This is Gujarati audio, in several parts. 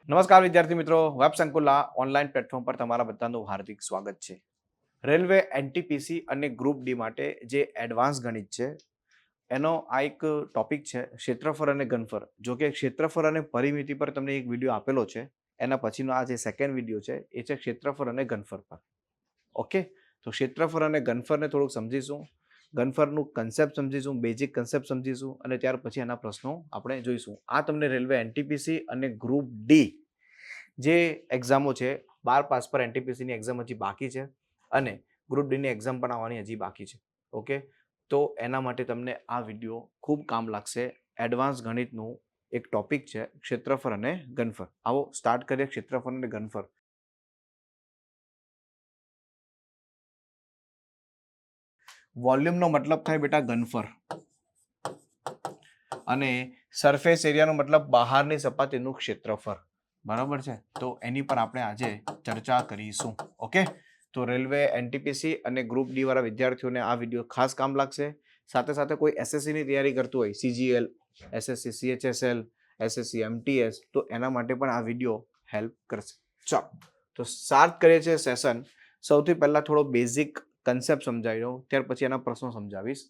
નમસ્કાર વિદ્યાર્થી મિત્રો, વેબ સંકુલના ઓનલાઈન પ્લેટફોર્મ પર તમારા બધાનું હાર્દિક સ્વાગત છે. રેલવે એનટીપીસી અને ગ્રુપ ડી માટે જે એડવાન્સ ગણિત છે એનો આ એક ટોપિક છે ક્ષેત્રફળ અને ઘનફળ. જો કે ક્ષેત્રફળ અને પરિમિતિ પર તમને એક વિડીયો આપેલો છે, એના પછીનો આ જે સેકન્ડ વિડીયો છે એ છે ક્ષેત્રફળ અને ઘનફળ પર. ઓકે, તો ક્ષેત્રફળ અને ઘનફળને થોડુંક સમજીશું, ઘનફળનું કન્સેપ્ટ સમજીશું, બેઝિક કન્સેપ્ટ સમજીશું અને ત્યાર પછી એના પ્રશ્નો આપણે જોઈશું. આ તમને રેલવે એનટીપીસી અને ગ્રુપ ડી જે એક્ઝામો છે, 12 પાસ પર એનટીપીસીની એક્ઝામ હજી બાકી છે અને ગ્રુપ ડીની એક્ઝામ પણ આવવાની હજી બાકી છે. ઓકે, તો એના માટે તમને આ વિડીયો ખૂબ કામ લાગશે. એડવાન્સ ગણિતનું એક ટોપિક છે ક્ષેત્રફળ અને ઘનફળ. આવો સ્ટાર્ટ કરીએ ક્ષેત્રફળ અને ઘનફળ. વોલ્યુમનો મતલબ થાય બેટા ઘનફળ અને સરફેસ એરિયાનો મતલબ બહારની સપાટીનું ક્ષેત્રફળ. બરાબર છે, તો એની પર આપણે આજે ચર્ચા કરીશું. ઓકે, તો રેલવે એનટીપીસી અને ગ્રુપ ડી વાળા વિદ્યાર્થીઓને આ વિડીયો ખાસ કામ લાગશે. સાથે સાથે કોઈ એસએસસી ની તૈયારી કરતું હોય, CGL, SSC CHSL, SSC MTS, તો એના માટે પણ આ વિડીયો હેલ્પ કરશે. ચાલો, તો સ્ટાર્ટ કરીએ છીએ સેશન. સૌથી પહેલા થોડો બેઝિક કન્સેપ્ટ સમજાવી દઉં, ત્યાર પછી એના પ્રશ્નો સમજાવીશ.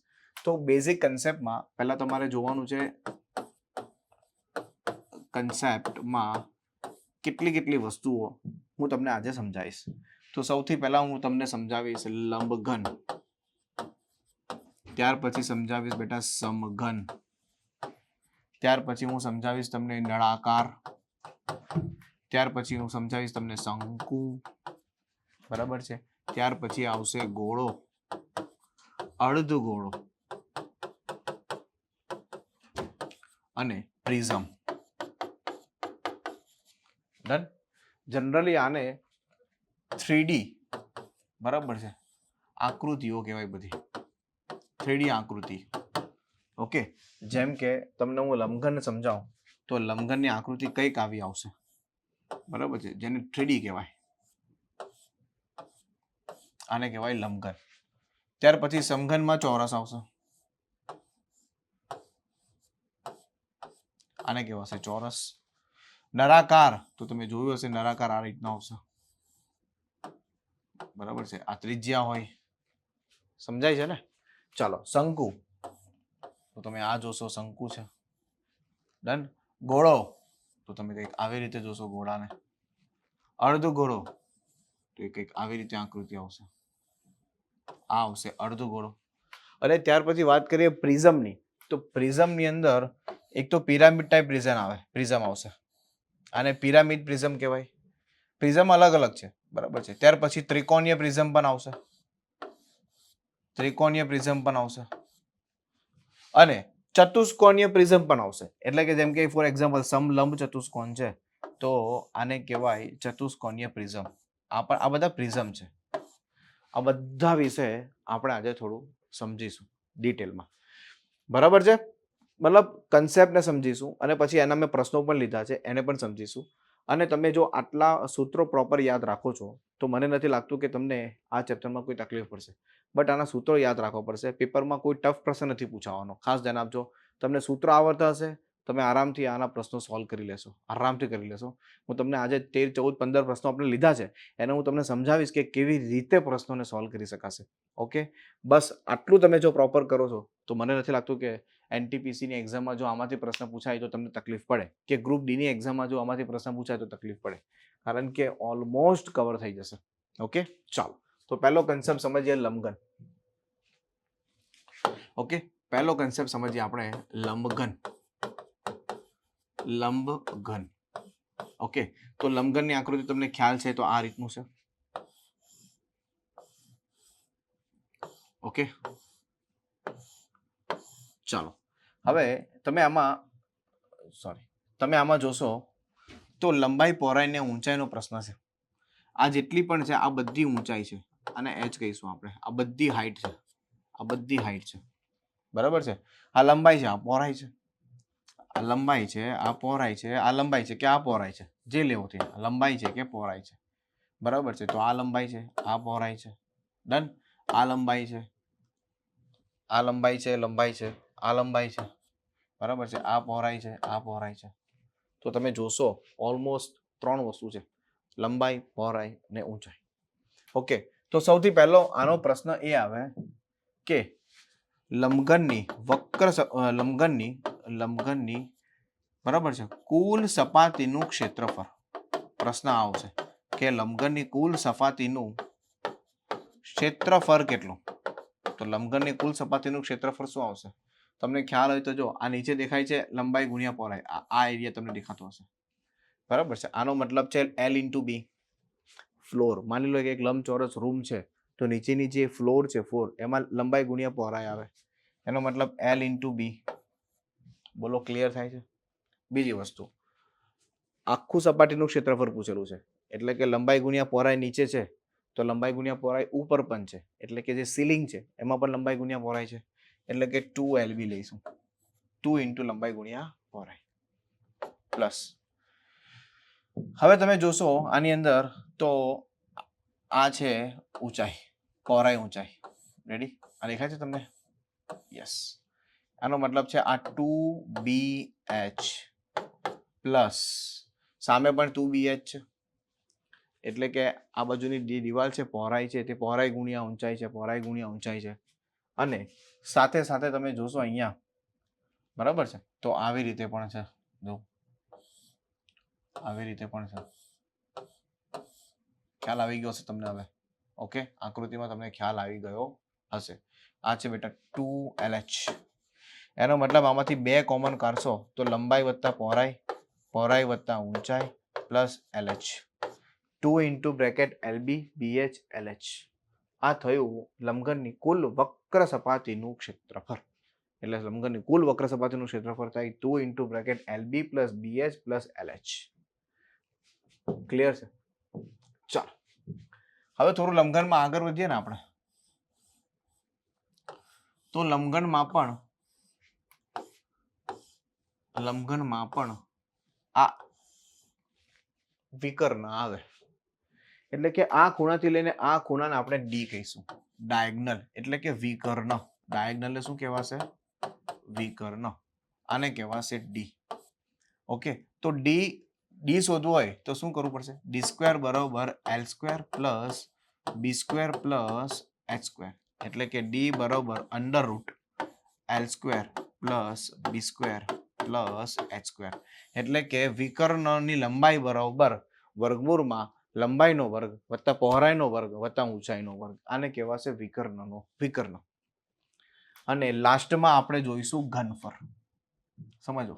તો બેઝિક કન્સેપ્ટમાં પહેલા તમારે જોવાનું છે કન્સેપ્ટમાં કેટલી વસ્તુઓ હું તમને આજે સમજાવીશ. તો સૌથી પહેલા હું તમને સમજાવીશ લંબઘન, ત્યાર પછી સમજાવીશ બેટા સમઘન, ત્યાર પછી હું સમજાવીશ તમને નળાકાર, ત્યાર પછી હું સમજાવીશ તમને શંકુ, બરાબર છે, ત્યાર પછી આવશે ગોળો, અર્ધગોળો અને પ્રિઝમ. ડન. જનરલી આને 3D, બરાબર છે, આકૃતિઓ કહેવાય બધી, 3D આકૃતિ. ઓકે, જેમ કે તમને હું લંબઘન સમજાવું તો લંબઘનની આકૃતિ કઈક આવી આવશે, બરાબર છે, જેને 3D કહેવાય, આને કહેવાય લંબઘન. ત્યાર પછી સમઘનમાં ચોરસ આવશે, આને કહેવાશે ચોરસ. નળાકાર તો તમે જોયું હશે, નળાકાર આ રીતના આવશે, બરાબર છે, આ ત્રિજ્યા હોય, સમજાય છે ને. ચાલો, શંકુ તો તમે આ જોશો, શંકુ છે. ડન. ગોળો તો તમે કંઈક આવી રીતે જોશો ગોળાને. અર્ધગોળો તો એ કંઈક આવી રીતે આકૃતિ આવશે, આ આવશે અર્ધગોળો. અને ત્યાર પછી વાત કરીએ પ્રિઝમની, તો પ્રિઝમની અંદર એક તો પિરામિડ ટાઈપ પ્રિઝમ આવશે, આને પિરામિડ પ્રિઝમ કહેવાય. પ્રિઝમ અલગ અલગ છે, બરાબર છે. ત્યાર પછી ત્રિકોણીય પ્રિઝમ પણ આવશે, ત્રિકોણીય પ્રિઝમ પણ આવશે અને ચતુષ્કોણીય પ્રિઝમ પણ આવશે. એટલે કે જેમ કે ફોર એક્ઝામ્પલ સમલંબ ચતુષ્કોણ છે, તો આને કહેવાય ચતુષ્કોણીય પ્રિઝમ. આ બધા પ્રિઝમ છે. આ બધા વિશે આપણે આજે થોડું સમજીશું ડિટેલમાં, બરાબર છે. મતલબ કન્સેપ્ટને સમજીશું અને પછી એના મેં પ્રશ્નો પણ લીધા છે, એને પણ સમજીશું. અને તમે જો આટલા સૂત્રો પ્રોપર યાદ રાખો છો તો મને નથી લાગતું કે તમને આ ચેપ્ટરમાં કોઈ તકલીફ પડશે. બટ આના સૂત્રો યાદ રાખવા પડશે. પેપરમાં કોઈ ટફ પ્રશ્ન નથી પૂછાવાનો, ખાસ ધ્યાન આપજો. તમને સૂત્ર આવડતા હશે, તમે આરામથી આના પ્રશ્નો સોલ્વ કરી લેશો, આરામથી કરી લેશો. હું તમને આજે 13, 14, 15 પ્રશ્નો આપણે લીધા છે, એને હું તમને સમજાવીશ કે કેવી રીતે પ્રશ્નોને સોલ્વ કરી શકાશે. ઓકે, બસ આટલું તમે જો પ્રોપર કરો છો તો મને નથી લાગતું કે એનટીપીસીની એક્ઝામમાં જો આમાંથી પ્રશ્ન પૂછાય તો તમને તકલીફ પડે, કે ગ્રુપ ડીની એક્ઝામમાં જો આમાંથી પ્રશ્ન પૂછાય તો તકલીફ પડે, કારણ કે ઓલમોસ્ટ કવર થઈ જશે. ઓકે, ચાલો, તો પહેલો કન્સેપ્ટ સમજીએ લંબઘન. ઓકે, પહેલો કન્સેપ્ટ સમજીએ આપણે લંબઘન. લંબઘન. ઓકે, તો લંબઘનની આકૃતિ તમને ખ્યાલ છે તો આ રીતનું છે. ઓકે, ચાલો, હવે તમે આમાં જોશો તો લંબાઈ, પહોળાઈ ને ઊંચાઈનો પ્રશ્ન છે. આ જેટલી પણ છે આ બધી ઊંચાઈ છે, અને h કહીશું આપણે. આ બધી હાઈટ છે, આ બધી હાઈટ છે, બરાબર છે. આ લંબાઈ છે, આ પહોળાઈ છે, આ લંબાઈ છે, આ પહોળાઈ છે, આ લંબાઈ છે કે આ પહોળાઈ છે, જે લેવું તે, લંબાઈ છે કે પહોળાઈ છે, બરાબર છે. તો આ લંબાઈ છે, આ પહોળાઈ છે. ડન. આ લંબાઈ છે, આ લંબાઈ છે, લંબાઈ છે, આ લંબાઈ છે, બરાબર છે. આ પહોળાઈ છે, આ પહોળાઈ છે. તો તમે જોશો ઓલમોસ્ટ ત્રણ વસ્તુ છે, લંબાઈ, પહોળાઈ ને ઊંચાઈ. ઓકે, તો સૌથી પહેલો આનો પ્રશ્ન એ આવે કે લંબઘનની લંબઘનની બરાબર છે કુલ સપાટીનું ક્ષેત્રફળ. પ્રશ્ન આવશે કે લંબઘનની કુલ સપાટીનું ક્ષેત્રફળ કેટલું. તો લંબઘનની કુલ સપાટીનું ક્ષેત્રફળ શું આવશે? તમને ખ્યાલ હોય તો જો આ નીચે દેખાય છે લંબાઈ ગુણ્યા પહોળાઈ, આ એરિયા તમને દેખાતો હશે બરાબર છે. આનો મતલબ છે L * B. ફ્લોર, માની લો કે એક લંબચોરસ રૂમ છે તો નીચેની જે ફ્લોર છે એમાં લંબાઈ ગુણ્યા પહોળાઈ આવે, એનો મતલબ L * B. બોલો ક્લિયર થાય છે? બીજી વસ્તુ, આખું સપાટીનું ક્ષેત્રફળ પૂછેલું છે એટલે કે લંબાઈ ગુણ્યા પહોળાઈ નીચે છે તો લંબાઈ ગુણ્યા પહોળાઈ ઉપર પણ છે, એટલે કે જે સીલિંગ છે એમાં પણ લંબાઈ ગુણ્યા પહોળાઈ છે, એટલે કે 2LB લઈશું. 2 * લંબાઈ ગુણ્યા પહોળાઈ પ્લસ. હવે તમે જોશો આની અંદર તો આ છે ઊંચાઈ, પહોળાઈ, ઊંચાઈ. રેડી? આ દેખાય છે તમને? યસ. આનો મતલબ છે આ 2BH પ્લસ સામે પણ 2BH છે, એટલે કે આ બાજુની જે દિવાલ છે પહોળાઈ છે તે પહોળાઈ ગુણ્યા ઊંચાઈ છે, પહોળાઈ ગુણ્યા ઊંચાઈ છે. અને સાથે સાથે તમે જોશો અહીંયા બરાબર છે તો આવી રીતે પણ છે, જો આવી રીતે પણ છે. ખ્યાલ આવી ગયો હશે તમને હવે? ઓકે, આકૃતિમાં તમને ખ્યાલ આવી ગયો હશે. આ છે બેટા 2LH. એનો મતલબ આમાંથી 2 કોમન કાઢશો તો લંબાઈ વત્તા પહોળાઈ, પહોળાઈ વત્તા ઊંચાઈ plus LH. 2 * LB BH LH. આ થયું લંબઘનની કુલ વક્ર સપાટીનું ક્ષેત્રફળ. એટલે લંબઘનની કુલ વક્ર સપાટીનું ક્ષેત્રફળ થાય 2 * LB + BH + LH. ક્લિયર છે? ચાલો હવે થોડું લંબઘનમાં આગળ વધીએ ને આપણે, તો લંબઘનમાં પણ આ વિકર્ણ આવે, એટલે કે આ ખૂણાથી લઈને આ ખૂણાને આપણે ડી કહીશું. ડાયગનલ એટલે કે વિકર્ણ. ડાયગનલ શું કહેવાશે? વિકર્ણ. આને કહેવાશે ડી. ઓકે, તો ડી શોધવું હોય તો શું કરવું પડશે? d² = L² + B² + H², એટલે કે d = √L² + B² + H². એટલે કે વિકર્ણની લંબાઈ બરાબર વર્ગમૂળમાં લંબાઈનો વર્ગ વત્તા પહોળાઈનો વર્ગ વત્તા ઊંચાઈનો વર્ગ. આને કહેવાશે વિકર્ણ. અને લાસ્ટમાં આપણે જોઈશું ઘનફળ. સમજો,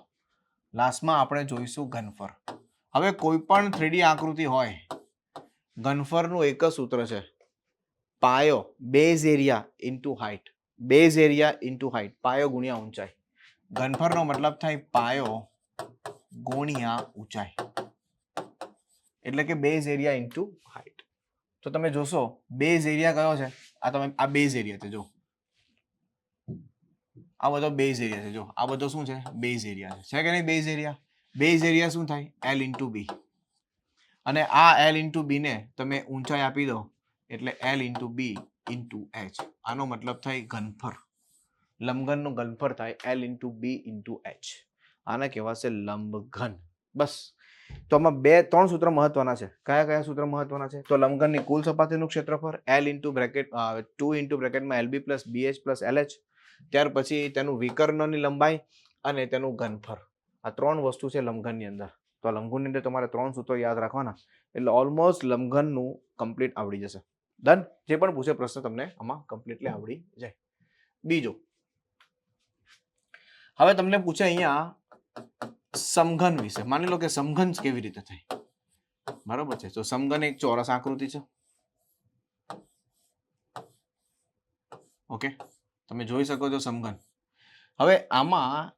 લાસ્ટમાં આપણે જોઈશું ઘનફળ. હવે કોઈ પણ 3D આકૃતિ હોય, ઘનફળનું એક જ સૂત્ર છે, પાયો base area into height. Base area into height, પાયો ગુણ્યા ઊંચાઈ. ઘનફળનો મતલબ થાય પાયો ગુણ્યા ઊંચાઈ, એટલે કે બેઝ એરિયા ઇન્ટુ હાઇટ. તો તમે જોશો બેઝ એરિયા કયો છે? આ બેઝ એરિયા છે. જો આ બધો બેઝ એરિયા છે. જો આ બધો શું છે? બેઝ એરિયા છે કે નહીં? Base area. બેઝ એરિયા શું થાય? L * B. અને આ L * B ને તમે ઊંચાઈ આપી દો એટલે L * B * H. આનો મતલબ થાય ઘનફળ. લંબઘનનું ઘનફળ થાય L * B * H. આને કહેવાશે લંબઘન. બસ. તો આમાં 2-3 સૂત્ર મહત્વના છે. કયા સૂત્ર મહત્વના છે? તો લંબઘનની કુલ સપાટીનું ક્ષેત્રફળ L * 2 * LB + BH + LH. ત્યાર પછી તેનું વિકર્ણની લંબાઈ અને તેનું ઘનફળ. આ 3 વસ્તુ છે લંબઘનની અંદર. તો લંબઘનની અંદર તમારે 3 સૂત્રો યાદ રાખવાના, એટલે ઓલમોસ્ટ લંબઘનનું કમ્પ્લીટ આવડી જશે. ડન? જે પણ પૂછે પ્રશ્ન તમને આમાં કમ્પ્લીટલી આવડી જાય. બીજો, હવે તમને પૂછે અહીંયા સમઘન વિશે. માની લો કે સમઘન કેવી રીતે થાય, બરાબર છે? તો સમઘન એક ચોરસ આકૃતિ છે. ઓકે, તમે જોઈ શકો છો સમઘન. હવે આમાં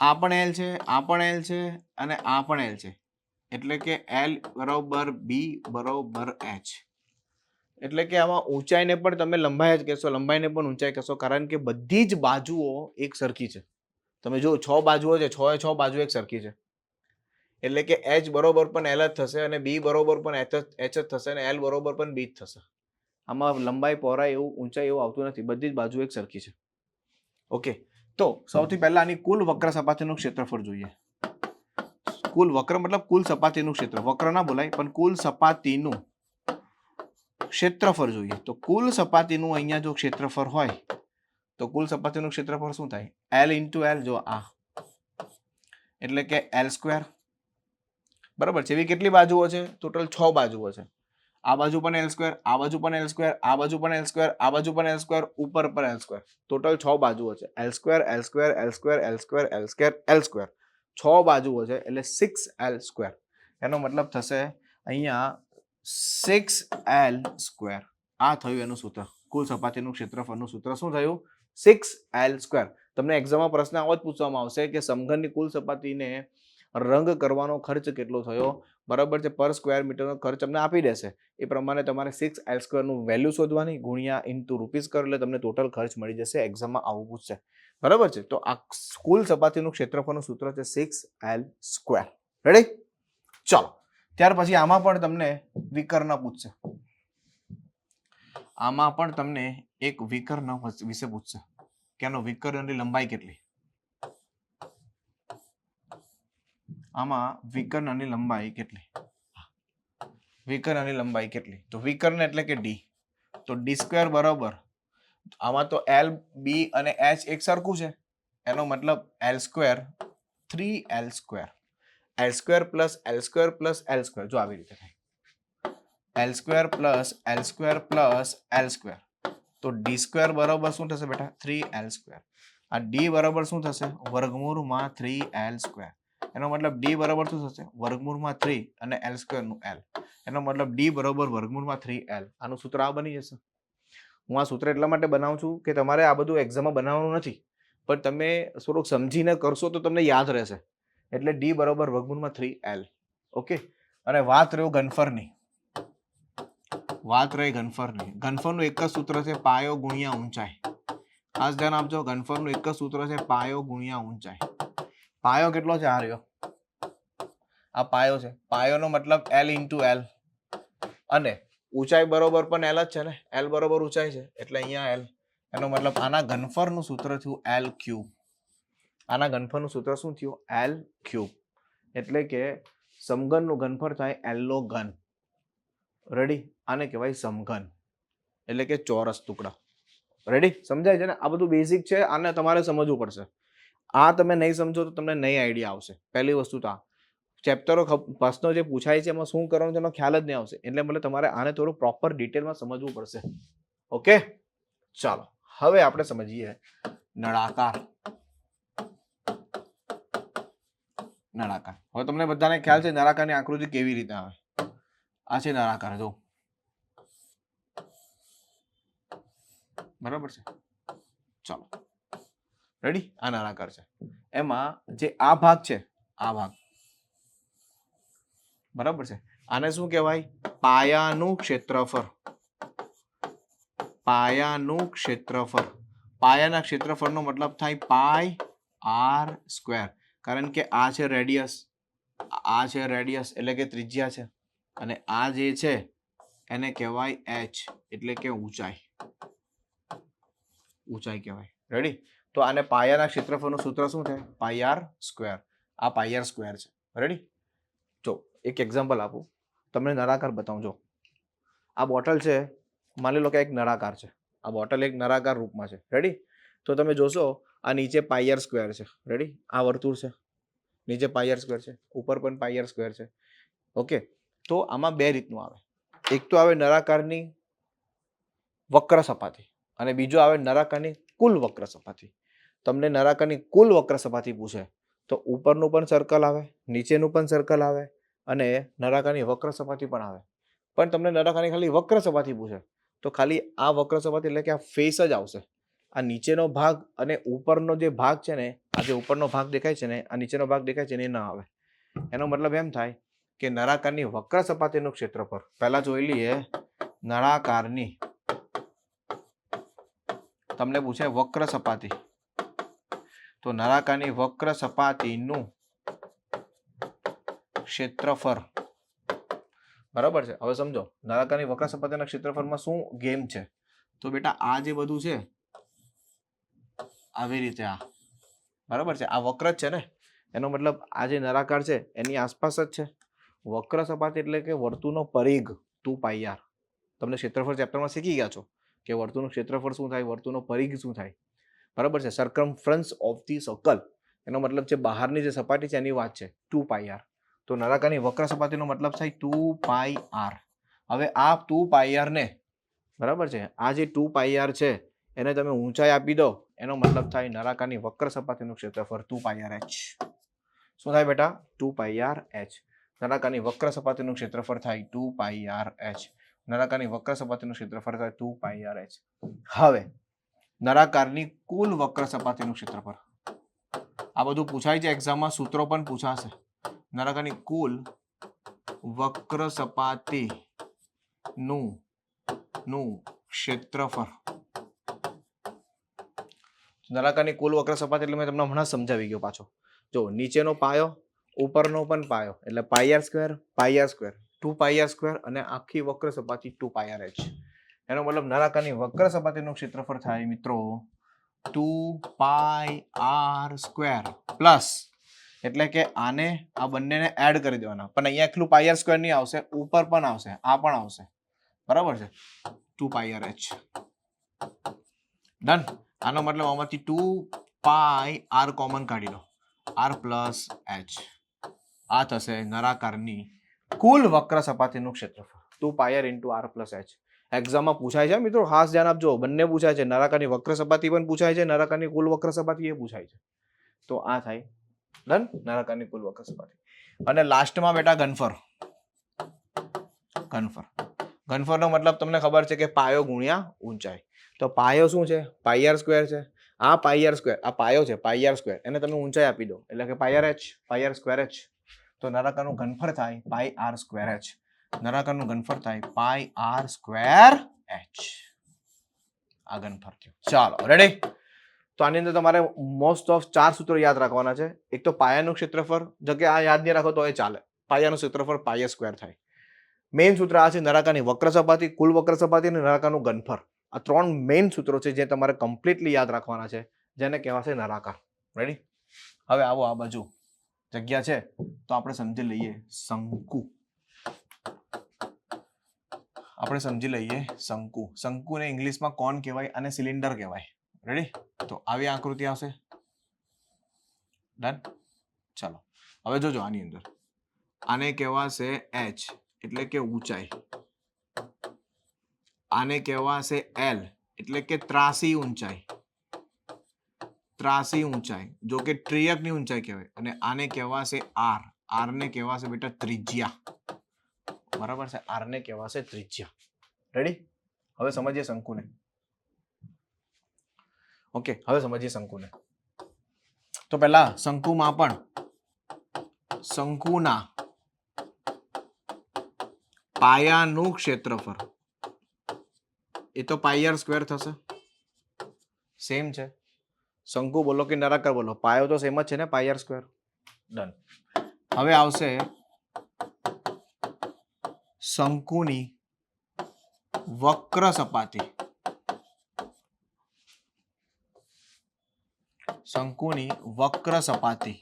આ પણ L છે, આ પણ L છે અને આ પણ L છે, એટલે કે L = B = H. એટલે કે આમાં ઊંચાઈને પણ તમે લંબાઈ જ કહેશો, લંબાઈને પણ ઊંચાઈ કહેશો, કારણ કે બધી જ બાજુઓ એક સરખી છે. તમે જો 6 બાજુઓ છે, 6 બાજુ એક સરખી છે, એટલે કે H બરોબર પણ L જ થશે અને B બરોબર પણ H જ થશે અને L બરોબર પણ B જ થશે. આમાં લંબાઈ, પહોળાઈ એવું ઊંચાઈ એવું આવતું નથી, બધી જ બાજુ એક સરખી છે. ઓકે, તો સૌથી પહેલા આની કુલ વક્ર સપાટીનું ક્ષેત્રફળ જોઈએ. કુલ વક્ર મતલબ કુલ સપાટીનું ક્ષેત્ર, વક્ર ના બોલાય પણ કુલ સપાટીનું ક્ષેત્રફળ જોઈએ. તો કુલ સપાટીનું અહીંયા જો ક્ષેત્રફળ હોય તો કુલ સપાટીનું ક્ષેત્રફળ શું થાય? L × L. જો આ એટલે કે L². બરાબર છે. એવી કેટલી બાજુઓ છે? ટોટલ 6 બાજુઓ છે. આ બાજુ પણ L², આ બાજુ પણ L², આ બાજુ પણ L², આ બાજુ પણ L², ઉપર પર L². ટોટલ 6 બાજુઓ છે. L² L² L² L² L² L². 6 બાજુઓ છે એટલે 6L². એનો મતલબ થશે અહીંયા 6L². આ થયું એનું સૂત્ર. કુલ સપાટીનું ક્ષેત્રફળનું સૂત્ર શું થયું? 6L². તમને એક્ઝામમાં પ્રશ્ન આવો જ પૂછવામાં આવશે કે સમઘનની કુલ સપાટીને રંગ કરવાનો ખર્ચ કેટલો થયો? બરાબર છે. પર સ્ક્વેર મીટરનો ખર્ચ તમને આપી દેશે. એ પ્રમાણે તમારે 6L² નું વેલ્યુ શોધવાની, ગુણ્યા ઇન્ટુ રૂપીસ કરો એટલે તમને ટોટલ ખર્ચ મળી જશે. એક્ઝામમાં આવું પૂછશે. બરાબર છે. તો આ કુલ સપાટીનું ક્ષેત્રફળનું સૂત્ર છે 6L². રેડી? ચાલો, ત્યાર પછી આમાં પણ તમને વિકર્ણ પૂછશે. આમાં પણ તમને એક વિકર્ણ વિશે પૂછશે. કેનો? વિકર્ણની લંબાઈ કેટલી? આમાં વિકર્ણની લંબાઈ કેટલી? વિકર્ણની લંબાઈ કેટલી? તો વિકર્ણ એટલે કે ડી. તો d² બરાબર, આમાં તો L, B અને H એક સરખું છે. એનો મતલબ L² 3L². L² plus L² plus L². જો આવી રીતે થાય L² plus L² plus L². તો d² બરાબર શું થશે બેટા? 3L². આ d બરાબર શું થશે? વર્ગમૂળમાં 3L². એનો મતલબ d બરાબર શું થશે? વર્ગમૂળમાં 3 અને L² નું L. એનો મતલબ d બરાબર વર્ગમૂળમાં 3L. આનું સૂત્ર આ બની જશે. હું આ સૂત્ર એટલા માટે બનાવું છું કે તમારે આ બધું એક્ઝામમાં બનાવવાનું નથી, પણ તમે થોડુંક સમજીને કરશો તો તમને યાદ રહેશે. એટલે d બરાબર વર્ગમૂળમાં 3L. ઓકે. અને વાત રહ્યો ઘનફળની. વાત રહી ઘનફળની. ઘનફળનું એક જ સૂત્ર છે પાયો ગુણ્યા ઊંચાઈ. ખાસ ધ્યાન આપજો. ઘનફળનું એક જ સૂત્ર છે પાયો ગુણ્યા ઊંચાઈ. પાયો કેટલો છે? આ રહ્યો. આ પાયો છે. પાયોનો મતલબ L × L. અને ઊંચાઈ બરોબર પણ L જ છે ને. L બરોબર ઊંચાઈ છે એટલે અહીંયા L. એનો મતલબ આના ઘનફળનું સૂત્ર થયું L3. આના ઘનફળનું સૂત્ર શું થયું? L3. એટલે કે સમઘનનું ઘનફળ થાય L નો ઘન. રેડી? આને કહેવાય સમઘન, એટલે કે ચોરસ ટુકડા. રેડી? સમજાય છે ને? આ બધું બેઝિક છે. આને તમારે સમજવું પડશે. આ તમે નહીં સમજો તો તમને નહીં આઈડિયા આવશે. પહેલી વસ્તુ તો આ ચેપ્ટરો પ્રશ્નો જે પૂછાય છે એમાં શું કરવાનું તેનો ખ્યાલ જ નહીં આવશે. એટલે મતલબ તમારે આને થોડું પ્રોપર ડિટેલમાં સમજવું પડશે. ઓકે, ચાલો હવે આપણે સમજીએ નળાકાર. નળાકાર. હવે તમને બધાને ખ્યાલ છે નળાકારની આકૃતિ કેવી રીતે આવે? આ છે નળાકાર. જો બરાબર છે. ચાલો રેડી? આ નળાકાર છે. એમાં જે આ ભાગ છે, આ ભાગ બરાબર છે. આને શું કહેવાય? પાયાનું ક્ષેત્રફળ. પાયાનું ક્ષેત્રફળ. પાયાના ક્ષેત્રફળનો મતલબ થાય πr². કારણ કે આ છે રેડિયસ, આ છે રેડિયસ એટલે કે ત્રિજ્યા છે, અને આ જે છે એને કહેવાય h એટલે કે ઊંચાઈ. ઊંચાઈ કહેવાય. રેડી? તો આને પાયાના ક્ષેત્રફળનું સૂત્ર શું થાય? πr². આ πr² છે. રેડી? જો એક એક્ઝામ્પલ આપું તમને, નળાકાર બતાવું. જો આ બોટલ છે, માની લો કે એક નળાકાર છે. આ બોટલ એક નળાકાર રૂપમાં છે. રેડી? તો તમે જોશો આ નીચે πr² છે. રેડી? આ વર્તુળ છે, નીચે πr² છે, ઉપર પણ πr² છે. ઓકે. તો આમાં બે રીતનું આવે. એક તો આવે નળાકારની વક્ર સપાટી અને બીજો આવે નળાકારની કુલ વક્ર સપાટી. તમને નળાકારની કુલ વક્ર સપાટી પૂછે તો ઉપરનું પણ સર્કલ આવે, નીચેનું પણ સર્કલ આવે, અને નળાકારની વક્ર સપાટી પણ આવે. પણ તમને નળાકારની ખાલી વક્ર સપાટી પૂછે તો ખાલી આ વક્ર સપાટી એટલે કે આ ફેસ જ આવશે. આ નીચેનો ભાગ અને ઉપરનો જે ભાગ છે ને, આ જે ઉપરનો ભાગ દેખાય છે ને, આ નીચેનો ભાગ દેખાય છે ને, એ ના આવે. એનો મતલબ એમ થાય કે નળાકારની વક્ર સપાટીનું ક્ષેત્રફળ. પહેલા જોઈ લઈએ નળાકારની, તમને પૂછે વક્ર સપાટી, તો નળાકારની વક્ર સપાટીનું ક્ષેત્રફળ. બરાબર છે? હવે સમજો નળાકારની વક્ર સપાટીના ક્ષેત્રફળમાં શું ગેમ છે. તો બેટા આ જે બધું છે આવી રીતે આ બરાબર છે, આ વક્ર જ છે ને, એનો મતલબ આ જે નળાકાર છે એની આસપાસ જ છે. વક્ર સપાટી એટલે કે વર્તુળનો પરિઘ 2πr. તમને ક્ષેત્રફળ ચેપ્ટરમાં શીખી ગયા છો કે વર્તુળનું ક્ષેત્રફળ શું થાય, વર્તુળનો પરિઘ શું થાય, બરાબર છે. સર્કમફરન્સ ઓફ ધી સર્કલ એનો મતલબ છે બહારની જે સપાટી છે એની વાત છે 2πr. તો નળાકારની વક્ર સપાટીનો મતલબ થાય 2πr. હવે આ 2πr ને, બરાબર છે, આ જે 2πr છે એને તમે ઊંચાઈ આપી દો, એનો મતલબ થાય નળાકારની વક્ર સપાટીનું ક્ષેત્રફળ 2πrh. શું થાય બેટા? 2πrh. નળાકારની વક્ર સપાટીનું ક્ષેત્રફળ થાય 2πrh. નળાકારની વક્ર સપાટીનું ક્ષેત્રફળ થાય 2πrh. હવે નળાકારની કુલ વક્ર સપાટીનું ક્ષેત્રફળ, આ બધું પૂછાય છે એક્ઝામમાં, સૂત્રો પણ પૂછાશે. નળાકારની કુલ વક્ર સપાટીનું ક્ષેત્રફળ. નળાકારની કુલ વક્ર સપાટી એટલે મેં તમને હમણાં સમજાવી ગયો પાછો. જો નીચેનો પાયો, ઉપરનો પણ પાયો, એટલે πr², 2πr² અને આખી વક્ર સપાટી 2πrh. એનો મતલબ નળાકારની વક્ર સપાટીનું ક્ષેત્રફળ થાય મિત્રો 2πr² પ્લસ, એટલે કે આને આ બંનેને એડ કરી દેવાના. પણ અહીંયા એકલું πr² નહીં આવશે, ઉપર પણ આવશે, આ પણ આવશે, બરાબર છે, 2πrh. ડન. આનો મતલબ આમાંથી 2πr કોમન કાઢી લો, r પ્લસ h. આ થશે નળાકારની કુલ વક્ર સપાટીનું ક્ષેત્રફળ 2πr × r પ્લસ h. એક્ઝામમાં પૂછાય છે મિત્રો, ખાસ ધ્યાન આપજો, બંને પૂછાય છે. નળાકારની વક્ર સપાટી પણ પૂછાય છે, નળાકારની કુલ વક્ર સપાટી એ પૂછાય છે. તો આ થાય ડન, નળાકારની કુલ વક્ર સપાટી. અને લાસ્ટમાં બેટા ઘનફળ. ઘનફળનો મતલબ તમને ખબર છે કે પાયો ગુણ્યા ઊંચાઈ. તો પાયો શું છે? πr² છે. આ πr², આ પાયો છે πr², એને તમે ઊંચાઈ આપી દો એટલે કે πr²h. તો નળાકારનું ઘનફળ થાય πr²h. નળાકારનું ઘનફળ થાય πr²h. આ ઘનફળ થયું. ચાલો રેડી. તો આની અંદર તમારે મોસ્ટ ઓફ 4 સૂત્રો યાદ રાખવાના છે. એક તો પાયાનું ક્ષેત્રફળ, જો કે આ યાદ નહીં રાખો તો એ ચાલે. પાયાનું ક્ષેત્રફળ πr² થાય. મેઇન સૂત્ર આ છે નળાકારની વક્ર સપાટી, કુલ વક્ર સપાટી અને નળાકારનું ઘનફળ. આ 3 મેઇન સૂત્રો છે જે તમારે કમ્પ્લીટલી યાદ રાખવાના છે, જેને કહેવાશે નળાકાર. રેડી. હવે આવો આ બાજુ જગ્યા છે તો આપણે સમજી લઈએ શંકુ. આપણે સમજી લઈએ શંકુ. શંકુને ઇંગ્લિશમાં કોણ કહેવાય અને સિલિન્ડર કહેવાય. રેડી. તો આવી આકૃતિ આવશે. ડન. ચાલો હવે જોજો આની અંદર આને કહેવાશે h એટલે કે ઊંચાઈ, આને કહેવાશે l એટલે કે ત્રાસી ઊંચાઈ, જો કે ત્રિયકની ઊંચાઈ કહેવાય. અને આને કહેવાશે r, ને કહેવાશે બેટા ત્રિજ્યા, બરાબર છે, r ને કહેવાશે ત્રિજ્યા. રેડી. હવે સમજીએ શંકુને. ઓકે, હવે સમજીએ શંકુને. તો પહેલા શંકુમાં પણ શંકુના પાયાનું ક્ષેત્રફળ એ તો πr² થશે. સેમ છે. શંકુ બોલો કે નળાકાર બોલો, પાયો તો સેમ જ છે ને, πr². ડન. હવે આવશે શંકુની વક્ર સપાટી. શંકુની વક્ર સપાટી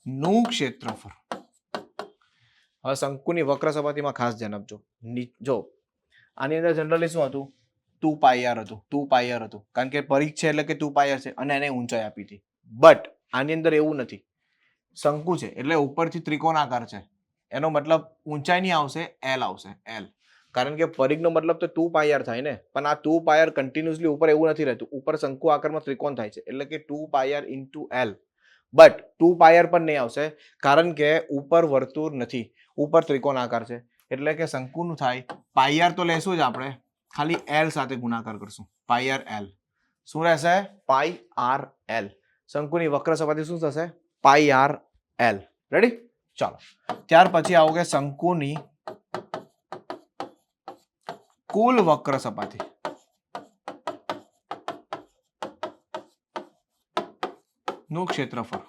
નું ક્ષેત્રફળ. હવે શંકુની વક્ર સપાટીમાં ખાસ ધ્યાન આપજો. જો આની અંદર જનરલી શું હતું? 2πr હતું, કારણ કે પરિઘ છે એટલે કે 2πr છે અને એને ઊંચાઈ આપી હતી. બટ આની અંદર એવું નથી. શંકુ છે એટલે ઉપરથી ત્રિકોણાકાર છે, એનો મતલબ ઊંચાઈ નહીં આવશે, l આવશે, l. કારણ કે પરિઘનો મતલબ તો 2πr થાય ને, પણ આ 2πr કન્ટિન્યુઅસલી ઉપર એવું નથી રહેતું. ઉપર શંકુ આકારમાં ત્રિકોણ થાય છે એટલે કે 2πr × l. બટ 2πr પણ નહીં આવશે કારણ કે ઉપર વર્તુળ નથી, ઉપર ત્રિકોણાકાર છે. એટલે કે શંકુનું થાય πr તો લેશું જ આપણે, ખાલી l સાથે ગુણાકાર કરશું. πrl શું રહેશે? πrl. શંકુની વક્ર સપાટી શું થશે? πrl. રેડી. ચાલો ત્યાર પછી આવો કે શંકુની કુલ વક્ર સપાટી. નું ક્ષેત્રફળ.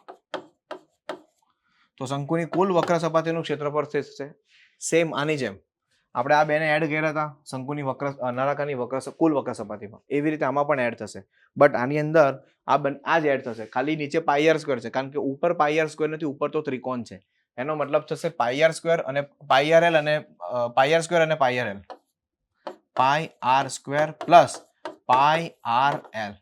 તો શંકુની કુલ વક્ર સપાટીનું ક્ષેત્રફળ થશે સેમ આની જેમ. આપણે આ બેને એડ કર્યા હતા શંકુની નળાકારની કુલ વક્ર સપાટીમાં, એવી રીતે આમાં પણ એડ થશે. બટ આની અંદર આ જ એડ થશે, ખાલી નીચે પાઈ આર સ્ક્વેર છે કારણ કે ઉપર પાઈ આર સ્ક્વેર નથી, ઉપર તો ત્રિકોણ છે, એનો મતલબ થશે પાઈ આર સ્ક્વેર અને પાઈ આર એલ અને પાઈ આર સ્ક્વેર અને pi r l, pi r square plus pi r l,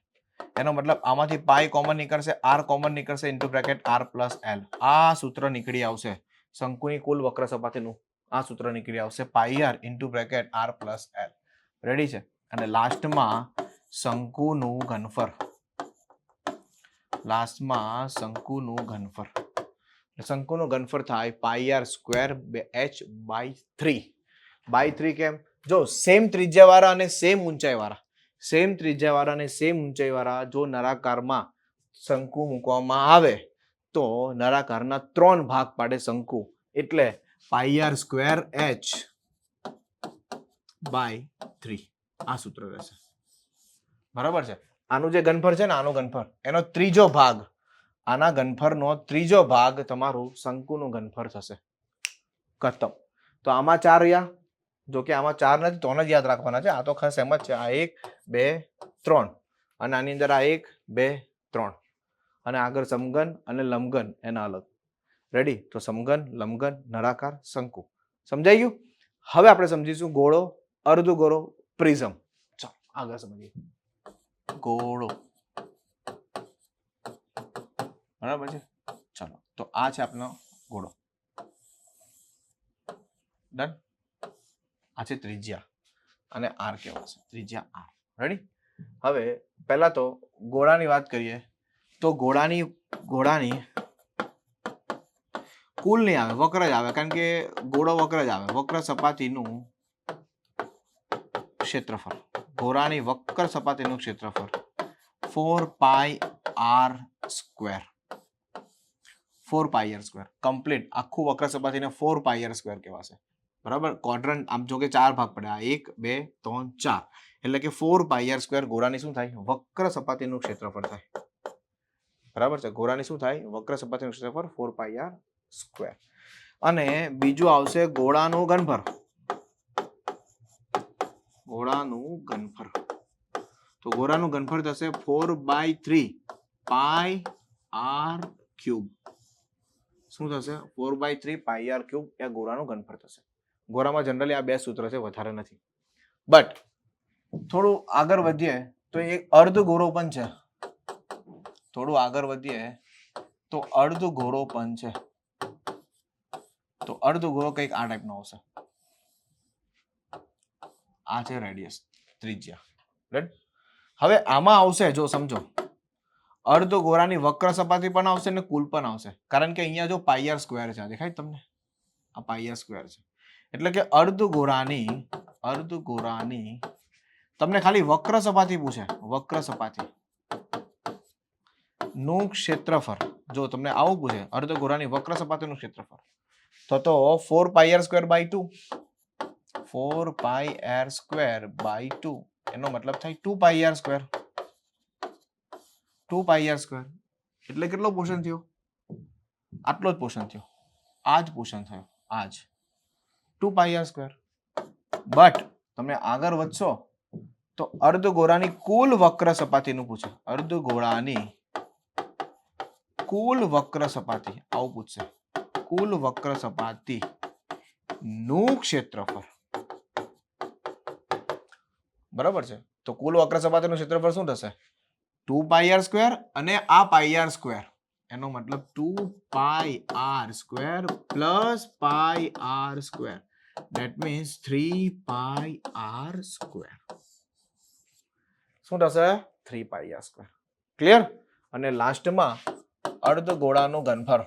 એનો મતલબ આમાંથી પાઈ કોમન નીકળશે, આર કોમન નીકળશે, into bracket r plus l. આ સૂત્ર નીકળી આવશે શંકુની કુલ વક્ર સપાટીનું, આ સૂત્ર નીકળી આવશે pi r into bracket r plus l. Ready છે? અને લાસ્ટમાં શંકુનું ઘનફળ, લાસ્ટમાં શંકુનું ઘનફળ, શંકુનું ઘનફળ થાય pi r square h by 3. By 3 કેમ? જો સેમ ત્રિજ્યાવાળા અને સેમ ઊંચાઈવાળા, સેમ ત્રિજ્યાવાળા અને સેમ ઊંચાઈવાળા જો નળાકારમાં શંકુ મૂકવામાં આવે તો નળાકારના 3 ભાગ પાડે શંકુ, એટલે પાઈ આર સ્ક્વેર h બાય 3 આ સૂત્ર રહેશે. બરાબર છે? આનું જે ઘનફળ છે ને, આનો ઘનફળ, એનો ત્રીજો ભાગ, આના ઘનફળનો ત્રીજો ભાગ તમારું શંકુનું ઘનફળ થશે. ખતમ. તો આમાં 4 રહ્યા, જો કે આમાં 4 નથી, 3 જ યાદ રાખવાના છે, આ તો ખાસ એમ જ છે, આ 1 2 3 અને આની અંદર આ 1 2 3 અને આગળ સમઘન અને લંબઘન એના અલગ. રેડી? તો સમઘન, લંબઘન, નળાકાર, શંકુ. સમજાઈ ગયું? હવે આપણે સમજીશું ગોળો, અર્ધગોળો, પ્રિઝમ. ચાલો આગળ સમજીએ. ગોળો, બરાબર છે? ચાલો, તો આ છે આપણો ગોળો. ડન? આ છે ત્રિજ્યા અને આર કહેવાશે, ત્રિજ્યા આર. રેડી? હવે પહેલા તો ગોળાની વાત કરીએ તો ગોળાની કુલ નહીં આવે, વક્ર જ આવે, કારણ કે ગોળો વક્ર જ આવે. વક્ર સપાટીનું ક્ષેત્રફળ, ગોળાની વક્ર સપાટીનું ક્ષેત્રફળ 4 pi r square, 4 pi r square complete આખું વક્ર સપાટીને 4 પાઈ આર સ્ક્વેર કહેવાશે. બરાબર? ક્વોડ્રન્ટ આમ જો કે 4 ભાગ પડે, આ 1 2 3 4, એટલે કે 4 પાઈ આર સ્ક્વેર ગોળાની શું થાય? વક્ર સપાટીનું ક્ષેત્રફળ થાય. બરાબર છે? ગોળાની શું થાય? વક્ર સપાટીનું ક્ષેત્રફળ 4 પાઈ આર સ્ક્વેર. અને બીજું આવશે ગોળાનું ઘનફળ, ગોળાનું ઘનફળ. તો ગોળાનું ઘનફળ થશે 4/3 પાઈ આર ક્યુબ. શું થશે? 4/3 પાઈ આર ક્યુબ એ ગોળાનું ઘનફળ થશે. ગોળામાં જનરલી આ બે સૂત્ર છે, વધારે નથી. બટ થોડું આગળ વધીએ તો એક અર્ધ ગોળો પણ છે. થોડું આગળ વધીએ તો અર્ધ ગોળો પણ છે. તો અર્ધ ગોળો કંઈક આ ટાઈપનો આવશે. આ છે રેડિયસ, ત્રિજ્યા. રાઈટ? હવે આમાં આવશે, જો સમજો, અર્ધ ગોળાની વક્ર સપાટી પણ આવશે ને કુલ પણ આવશે, કારણ કે અહીંયા જો પાઈ આર સ્ક્વેર છે, દેખાય તમને? આ પાઈ આર સ્ક્વેર છે, એટલે કે અર્ધ ગોળાની તમને ખાલી વક્ર સપાટી પૂછે, વક્ર સપાટી નું ક્ષેત્રફળ, જો તમને આવું પૂછે અર્ધ ગોળાની વક્ર સપાટીનું ક્ષેત્રફળ, તો 4 pi r square by 2, 4 pi r square by 2 એનો મતલબ થાય 2 pi r square. 2 pi r square એટલે કેટલો પોર્શન થયો? આટલો જ પોર્શન થયો, આ જ પોર્શન થયો, આ જ 2 પાઈ આર સ્ક્વેર. બટ તમે આગળ વધશો તો અર્ધ ગોળાની કુલ વક્ર સપાટીનું પૂછે, અર્ધ ગોળાની કુલ વક્ર સપાટી આવું પૂછશે, કુલ વક્ર સપાટી નું ક્ષેત્રફળ. બરાબર છે? તો કુલ વક્ર સપાટીનું ક્ષેત્રફળ શું થશે? 2 પાઈ આર સ્ક્વેર અને આ પાઈ આર સ્ક્વેર, એનો મતલબ 2 pi r square plus pi r square, that means 3 pi r square. શું થશે? 3 પાઈ આર સ્ક્વેર. ક્લિયર? અને લાસ્ટમાં અર્ધ ગોળાનું ઘનફળ,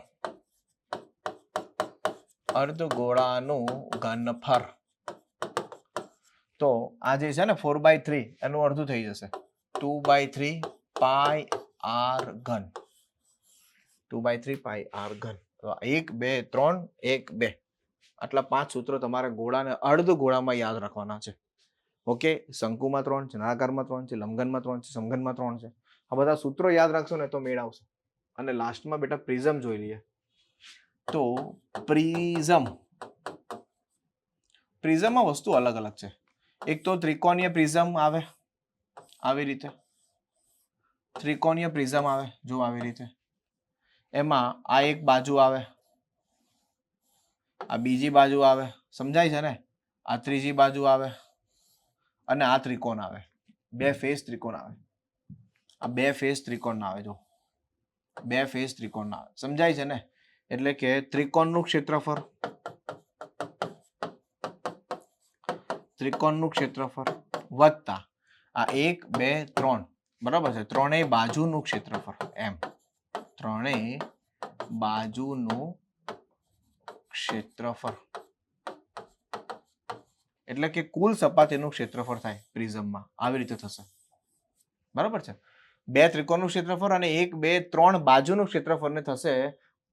અર્ધ ગોળાનું ઘનફળ, તો આ જે છે ને 4/3 એનું અડધું થઈ જશે, 2/3 પાઈ આર ઘન, 2/3 પાઈ આર ઘન. 1 2 3 1 2 આટલા 5 સૂત્રો તમારે ગોળાને અર્ધ ગોળામાં યાદ રાખવાના છે. ઓકે? શંકુમાં 3 છે, નળાકારમાં 3 છે, લંબઘનમાં 3 છે, સમઘનમાં 3 છે. આ બધા સૂત્રો યાદ રાખશો ને તો મેળ આવશે. અને લાસ્ટમાં બેટા પ્રિઝમ જોઈ લઈએ. તો પ્રિઝમમાં વસ્તુ અલગ અલગ છે. એક તો ત્રિકોણીય પ્રિઝમ આવે આવી રીતે, ત્રિકોણીય પ્રિઝમ આવે જો આવી રીતે, એમાં આ એક બાજુ આવે, આ બીજી બાજુ આવે, સમજાય છે ને, આ ત્રીજી બાજુ આવે અને આ ત્રિકોણ આવે, બે ફેસ ત્રિકોણ આવે, આ બે ફેસ ત્રિકોણ આવે, જો બે ફેસ ત્રિકોણ આવે, સમજાય છે ને, એટલે કે ત્રિકોણનું ક્ષેત્રફળ, ત્રિકોણનું ક્ષેત્રફળ વત્તા આ 1 2 3, બરાબર છે, ત્રણેય બાજુનું ક્ષેત્રફળ, એમ ત્રણેય બાજુનું ક્ષેત્રફળ, એટલે કે કુલ સપાટીનું ક્ષેત્રફળ થાય પ્રિઝમમાં, આવી રીતે થશે, બરાબર છે, બે ત્રિકોણનું ક્ષેત્રફળ અને 1 2 3 બાજુનું ક્ષેત્રફળને થશે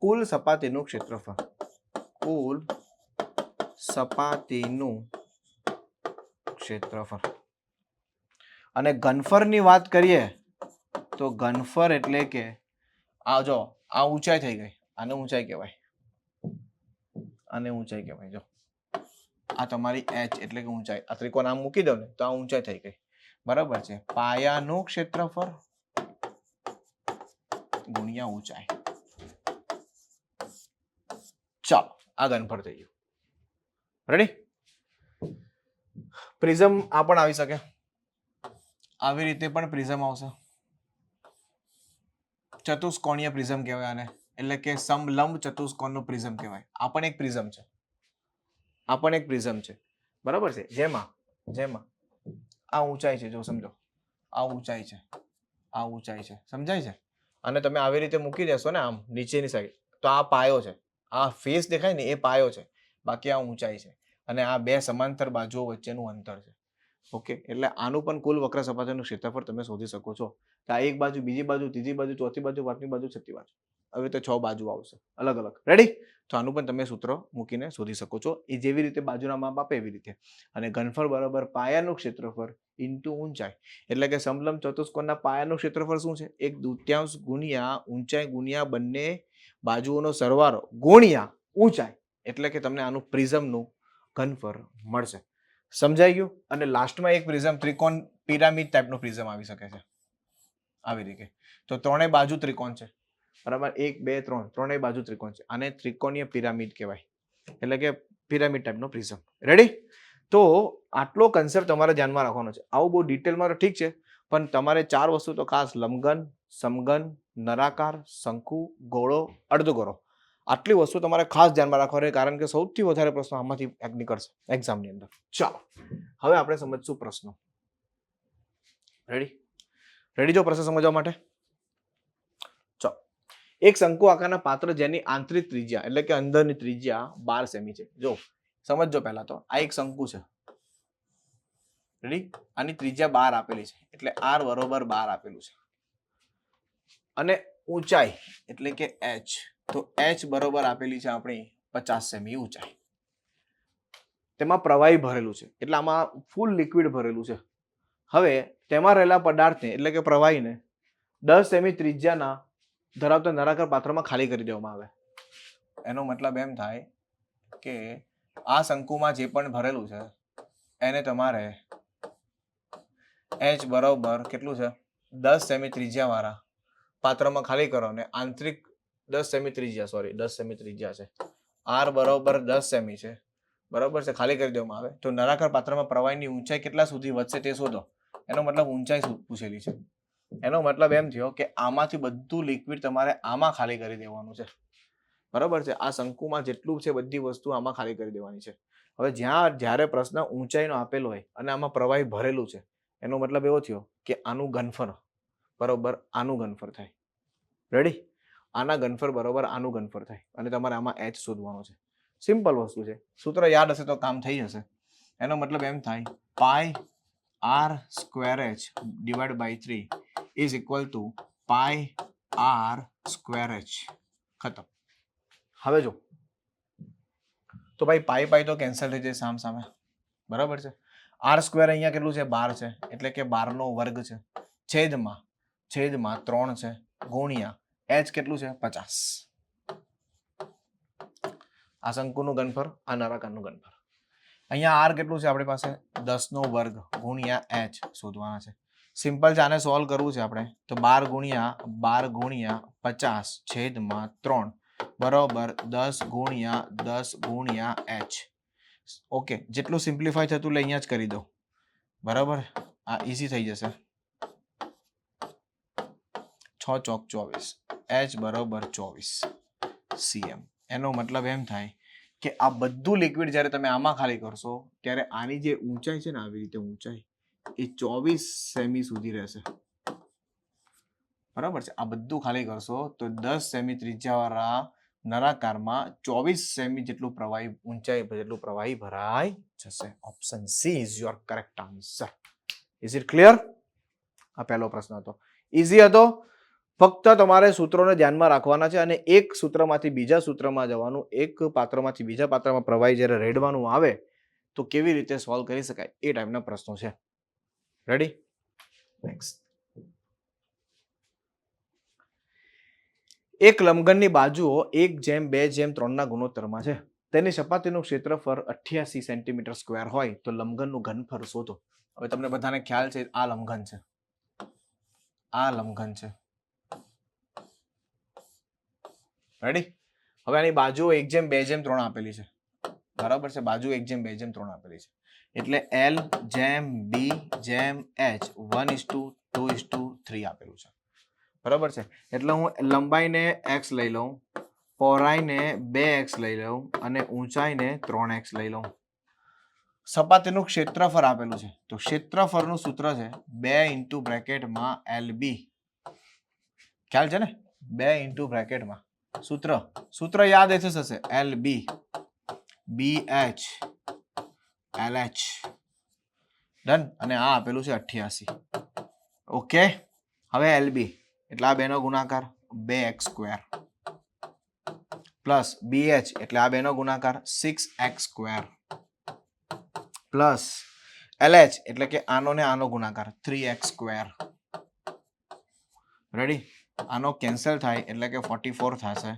કુલ સપાટીનું ક્ષેત્રફળ, કુલ સપાટીનું ક્ષેત્રફળ. અને ઘનફળની વાત કરીએ તો ઘનફળ એટલે કે આ જો આ ઊંચાઈ થઈ ગઈ, આને ઊંચાઈ કહેવાય, આને ઊંચાઈ કહેવાય, જો આ તમારી h એટલે કે ઊંચાઈ, આ ત્રિકોણ આમ મૂકી દો ને તો આ ઊંચાઈ થઈ ગઈ, બરાબર છે, પાયાનું ક્ષેત્રફળ ગુણ્યા ઊંચાઈ. ચાલો આ ઘનફળ થઈ ગયું, રેડી. પ્રિઝમ આ પણ આવી શકે, આવી રીતે પણ પ્રિઝમ આવશે, ચતુષ્કોણીય પ્રિઝમ કહેવાય આને, એટલે કે સમલંબ ચતુષ્કોણનું પ્રિઝમ કહેવાય, આ પણ એક પ્રિઝમ છે, આ પણ એક પ્રિઝમ છે, બરાબર છે, જેમાં જેમાં આ ઊંચાઈ છે, જો સમજો આ ઊંચાઈ છે, આ ઊંચાઈ છે, સમજાય છે, અને તમે આવી રીતે મૂકી દેશો ને આમ નીચેની સાઈડ તો આ પાયો છે, આ ફેસ દેખાય ને એ પાયો છે, બાકી આ ઊંચાઈ છે, અને આ બે સમાંતર બાજુઓ વચ્ચેનું અંતર છે. ઓકે, એટલે આનું પણ કુલ વક્ર સપાટીનું ક્ષેત્રફળ તમે શોધી શકો છો. આ એક બાજુ, બીજી બાજુ, ત્રીજી બાજુ, ચોથી બાજુ, પાંચમી બાજુ, છઠ્ઠી બાજુ, આવી રીતે 6 બાજુ આવશે અલગ અલગ, રેડી. તો આનું પણ તમે સૂત્ર મૂકીને શોધી શકો છો, એ જેવી રીતે બાજુના માપ આપે એવી રીતે. અને ઘનફળ બરાબર પાયાનું ક્ષેત્રફળ ઇન્ટુ ઊંચાઈ, એટલે કે સમલંબ ચતુષ્કોણના પાયાનું ક્ષેત્રફળ શું છે, 1/2 ગુણ્યા ઊંચાઈ ગુણ્યા બંને બાજુઓનો સરવાળો ગુણ્યા ઊંચાઈ, એટલે કે તમને આનું પ્રિઝમનું ઘનફળ મળશે. સમજાઈ ગયું. અને લાસ્ટમાં એક પ્રિઝમ ત્રિકોણ પિરામિડ ટાઈપનો પ્રિઝમ આવી શકે છે આવી રીતે, તો ત્રણેય બાજુ ત્રિકોણ છે, બરાબર, 1 2 3 ત્રણેય બાજુ ત્રિકોણ છે, આને ત્રિકોણીય પિરામિડ કહેવાય, એટલે કે પિરામિડ ટાઈપનો પ્રિઝમ, રેડી. તો આટલો કન્સેપ્ટ તમારે ધ્યાનમાં રાખવાનો છે, આવું બહુ ડિટેલમાં તો ઠીક છે, પણ તમારે 4 વસ્તુ તો ખાસ, લંબઘન, સમઘન, નળાકાર, શંકુ, ગોળો, અર્ધગોળો, આટલી વસ્તુ તમારે ખાસ ધ્યાનમાં રાખવાની, કારણ કે સૌથી વધારે પ્રશ્નો આમાંથી નીકળશે એક્ઝામની અંદર. ચાલો હવે આપણે સમજશું પ્રશ્નો, રેડી રેડી જો પ્રશ્ન સમજવા માટે. ચાલો, એક શંકુ આકારના પાત્ર જેની આંતરિક ત્રિજ્યા એટલે કે અંદરની ત્રિજ્યા 12 સેમી છે, જો સમજો પહેલા તો આ એક શંકુ છે, રેડી, આની ત્રિજ્યા 12 આપેલી છે, એટલે r બરોબર 12 આપેલું છે, અને ઊંચાઈ એટલે કે h, તો h બરોબર આપેલી છે આપણી 50 સેમી ઊંચાઈ. તેમાં પ્રવાહી ભરેલું છે, એટલે આમાં ફૂલ લિક્વિડ ભરેલું છે. હવે તેમાં રહેલા પદાર્થને એટલે કે પ્રવાહીને 10 સેમી ત્રિજ્યાના ધરાવતા નળાકાર પાત્રમાં ખાલી કરી દેવામાં આવે. એનો મતલબ એમ થાય કે આ શંકુમાં જે પણ ભરેલું છે એને તમારે h બરોબર કેટલું છે, 10 સેમી ત્રિજ્યા વાળા પાત્રમાં ખાલી કરો, અને આંતરિક 10 સેમી ત્રિજ્યા, સોરી 10 સેમી ત્રિજ્યા છે, r બરોબર 10 સેમી છે, બરોબર છે, ખાલી કરી દેવામાં આવે. તો નળાકાર પાત્રમાં પ્રવાહીની ઊંચાઈ કેટલા સુધી વધશે તે શોધો, એનો મતલબ ઊંચાઈ પૂછેલી છે, એનો મતલબ એમ થયો કે આમાંથી બધું લિક્વિડ તમારે આમાં ખાલી કરી દેવાનું છે, બરોબર છે, આ શંકુમાં જેટલું છે બધી વસ્તુ આમાં ખાલી કરી દેવાની છે. હવે જ્યારે પ્રશ્ન ઊંચાઈનો આપેલો હોય અને આમાં પ્રવાહી ભરેલું છે, એનો મતલબ એવો થયો કે આનું ઘનફળ બરોબર આનું ઘનફળ થાય, રેડી, આના ઘનફળ બરોબર આનું ઘનફળ થાય, અને તમારે આમાં h શોધવાનો છે. સિમ્પલ વસ્તુ છે, સૂત્ર યાદ હશે તો કામ થઈ જશે. એનો મતલબ એમ થાય pi r square h divide by 3 is equal to pi r square h. ખતમ. હવે જો તો ભાઈ પાઈ પાઈ તો કેન્સલ થઈ જાય સામ સામે, બરાબર છે, r સ્ક્વેર અહીંયા કેટલું છે 12 છે, એટલે કે 12 નો વર્ગ છે, છેદમાં 3 છે, ગુણ્યા h કેટલું છે 50. આ શંકુનું ઘનફળ, આ નળાકારનું ઘનફળ. અહીંયા r કેટલું છે આપણી પાસે 10 નો વર્ગ ગુણ્યા h શોધવાના છે, સિમ્પલ છે, આને સોલ્વ કરવું છે આપણે તો 12 ગુણ્યા 50 છેદમાં 3 બરોબર 10 ગુણ્યા 10 ગુણ્યા h. ઓકે, જેટલું સિમ્પ્લિફાય થતું એટલે અહીંયા જ કરી દો. બરાબર, આ ઈઝી થઈ જશે. 6 ચોક 24 h બરોબર 24 cm. એનો મતલબ એમ થાય કે આ બધું લિક્વિડ જ્યારે તમે આમાં ખાલી કરશો ત્યારે આની જે ઊંચાઈ છે ને, આવી રીતે ઊંચાઈ એ 24 સેમી સુધી રહેશે. બરાબર છે. આ બધું ખાલી કરશો તો 10 સેમી ત્રિજ્યાવાળા નળાકારમાં 24 સેમી જેટલું પ્રવાહી ઊંચાઈ જેટલું પ્રવાહી ભરાઈ જશે. Option C is your correct answer. Is it clear? આ પહેલો પ્રશ્ન હતો, ઈઝી હતો. ફક્ત તમારે સૂત્રોને ધ્યાનમાં રાખવાના છે અને એક સૂત્રમાંથી બીજા સૂત્રમાં જવાનું, એક પાત્રમાંથી બીજા પાત્રમાં પ્રવાહી જ્યારે રેડવાનું આવે તો કેવી રીતે સોલ્વ કરી શકાય એ ટાઈપના પ્રશ્નો છે. રેડી? નેક્સ્ટ. એક લંબઘનની બાજુઓ 1:2:3 ના ગુણોત્તરમાં છે. તેની સપાટીનું ક્ષેત્રફળ 88 સેન્ટીમીટર સ્ક્વેર હોય તો લંબઘનનું ઘનફળ શોધો. હવે તમને બધાને ખ્યાલ છે આ લંબઘન છે, આ લંબઘન છે. રેડી? હવે આની બાજુઓ 1:2:3 આપેલી છે. બરાબર છે, બાજુ 1:2:3 આપેલી છે. એટલે L/B/H 1:2:3 આપેલું છે. બરાબર છે. એટલે હું લંબાઈને x લઈ લઉં, પહોળાઈને 2x લઈ લઉં અને ઊંચાઈને 3x લઈ લઉં. સપાટીનું ક્ષેત્રફળ આપેલું છે તો ક્ષેત્રફળનું સૂત્ર છે 2 બ્રેકેટમાં LB. ખ્યાલ છે ને? 2 બ્રેકેટમાં સૂત્ર યાદ એ થશે LB BH LH. ડન. અને આ આપેલું છે 88. ઓકે, હવે LB એટલે આ બેનો ગુણાકાર 2x² પ્લસ BH એટલે આ બેનો ગુણાકાર 6x² પ્લસ LH એટલે કે આનો ને આનો ગુણાકાર 3x². રેડી? આનો કેન્સલ થાય એટલે કે 44 થશે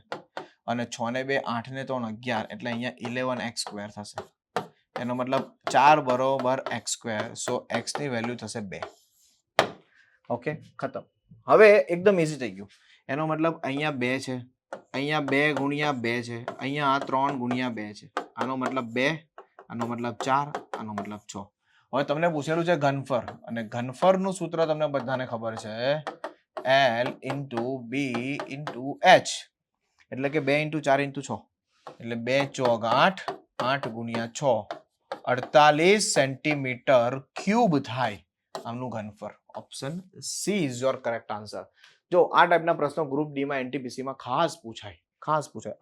અને 6 ને 2 8 ને 3 11 એટલે અહીંયા 11x² થશે. એનો મતલબ 4 બરોબર x². સો x ની વેલ્યુ થશે 2. ઓકે, ખતમ. હવે એકદમ ઈઝી થઈ ગયું. એનો મતલબ અહીંયા 2 છે, અહીંયા 2 ગુણ્યા 2 છે, અહીંયા 3 ગુણ્યા 2 છે. આનો મતલબ 2, આનો મતલબ 4, આનો મતલબ 6. હવે તમને પૂછેલું છે ઘનફળ અને ઘનફળનું સૂત્ર તમને બધાને ખબર છે L × B × H એટલે કે 2 × 4 × 6 એટલે 2 ચોક 8, 8 ગુણ્યા 6 48 સેન્ટીમીટર ક્યુબ થાય આમનું ઘનફળ. Option C is your correct answer. જો આ ટાઈપના પ્રશ્નો ગ્રુપ ડી માં એનટીપીસી માં ખાસ પૂછાય.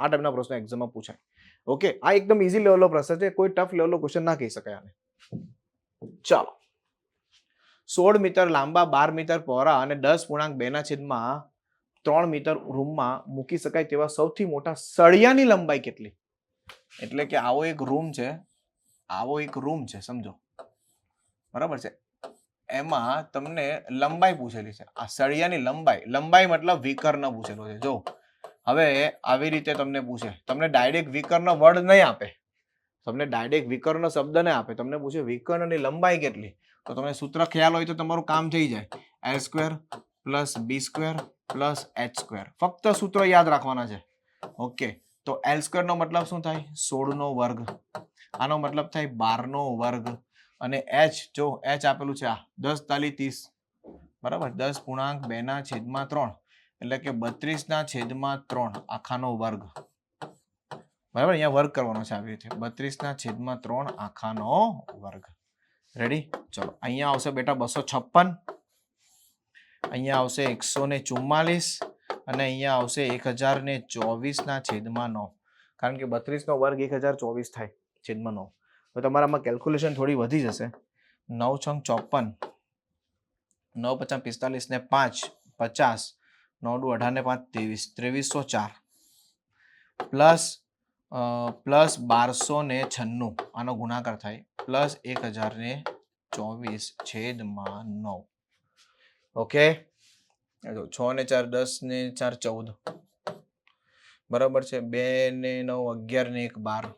આ ટાઈપના પ્રશ્નો એક્ઝામમાં પૂછાય. ઓકે, આ એકદમ ઈઝી લેવલનો પ્રશ્ન છે, કોઈ ટફ લેવલનો ક્વેશ્ચન ના કહી શકાય આને. ચાલો, 16 મીટર લાંબા, 12 મીટર પહોળા અને 10.2/3 મીટર રૂમમાં મૂકી શકાય તેવા સૌથી મોટા સળિયાની લંબાઈ કેટલી? એટલે કે આવો એક રૂમ છે, સમજો. બરાબર છે, એમાં તમને લંબાઈ પૂછેલી છે. આ સળિયાની લંબાઈ મતલબ વિકર્ણ પૂછેલો છે. જો હવે આવી રીતે તમને પૂછે, તમને ડાયરેક્ટ વિકર્ણ વર્ડ નહીં આપે, તમને ડાયરેક્ટ વિકર્ણ શબ્દ નહીં આપે, તમને પૂછે વિકર્ણની લંબાઈ કેટલી, તો તમને સૂત્ર ખ્યાલ હોય તો તમારું કામ થઈ જાય. L² + B² + H². ફક્ત સૂત્ર યાદ રાખવાના છે. ઓકે, તો L² નો મતલબ શું થાય? 16 નો વર્ગ. આનો મતલબ થાય 12 નો વર્ગ. અને H, જો H આપેલું છે આ 10 તાલી 30, બરાબર, 10.2/3 એટલે કે 32/3 આખાનો વર્ગ. બરાબર, અહીંયા વર્ગ કરવાનો છે આવી રીતે 32/3 આખાનો વર્ગ. રેડી? ચલો, અહીંયા આવશે બેટા 256, અહીંયા આવશે 144 અને અહીંયા આવશે 1024/9, કારણ કે 32 નો વર્ગ 1024 થાય /9. તો તમારામાં કેલ્ક્યુલેશન થોડી વધી જશે. 9 × 54, 9 × 45 ને 5 50, 9 × 18 ને 5 23, 2304 પ્લસ 1296 આનો ગુણાકાર થાય પ્લસ 1024/9. ઓકે, 6 ને 4 10 ને 4 14, બરાબર છે, 2 ને 9 11 ને 1 12,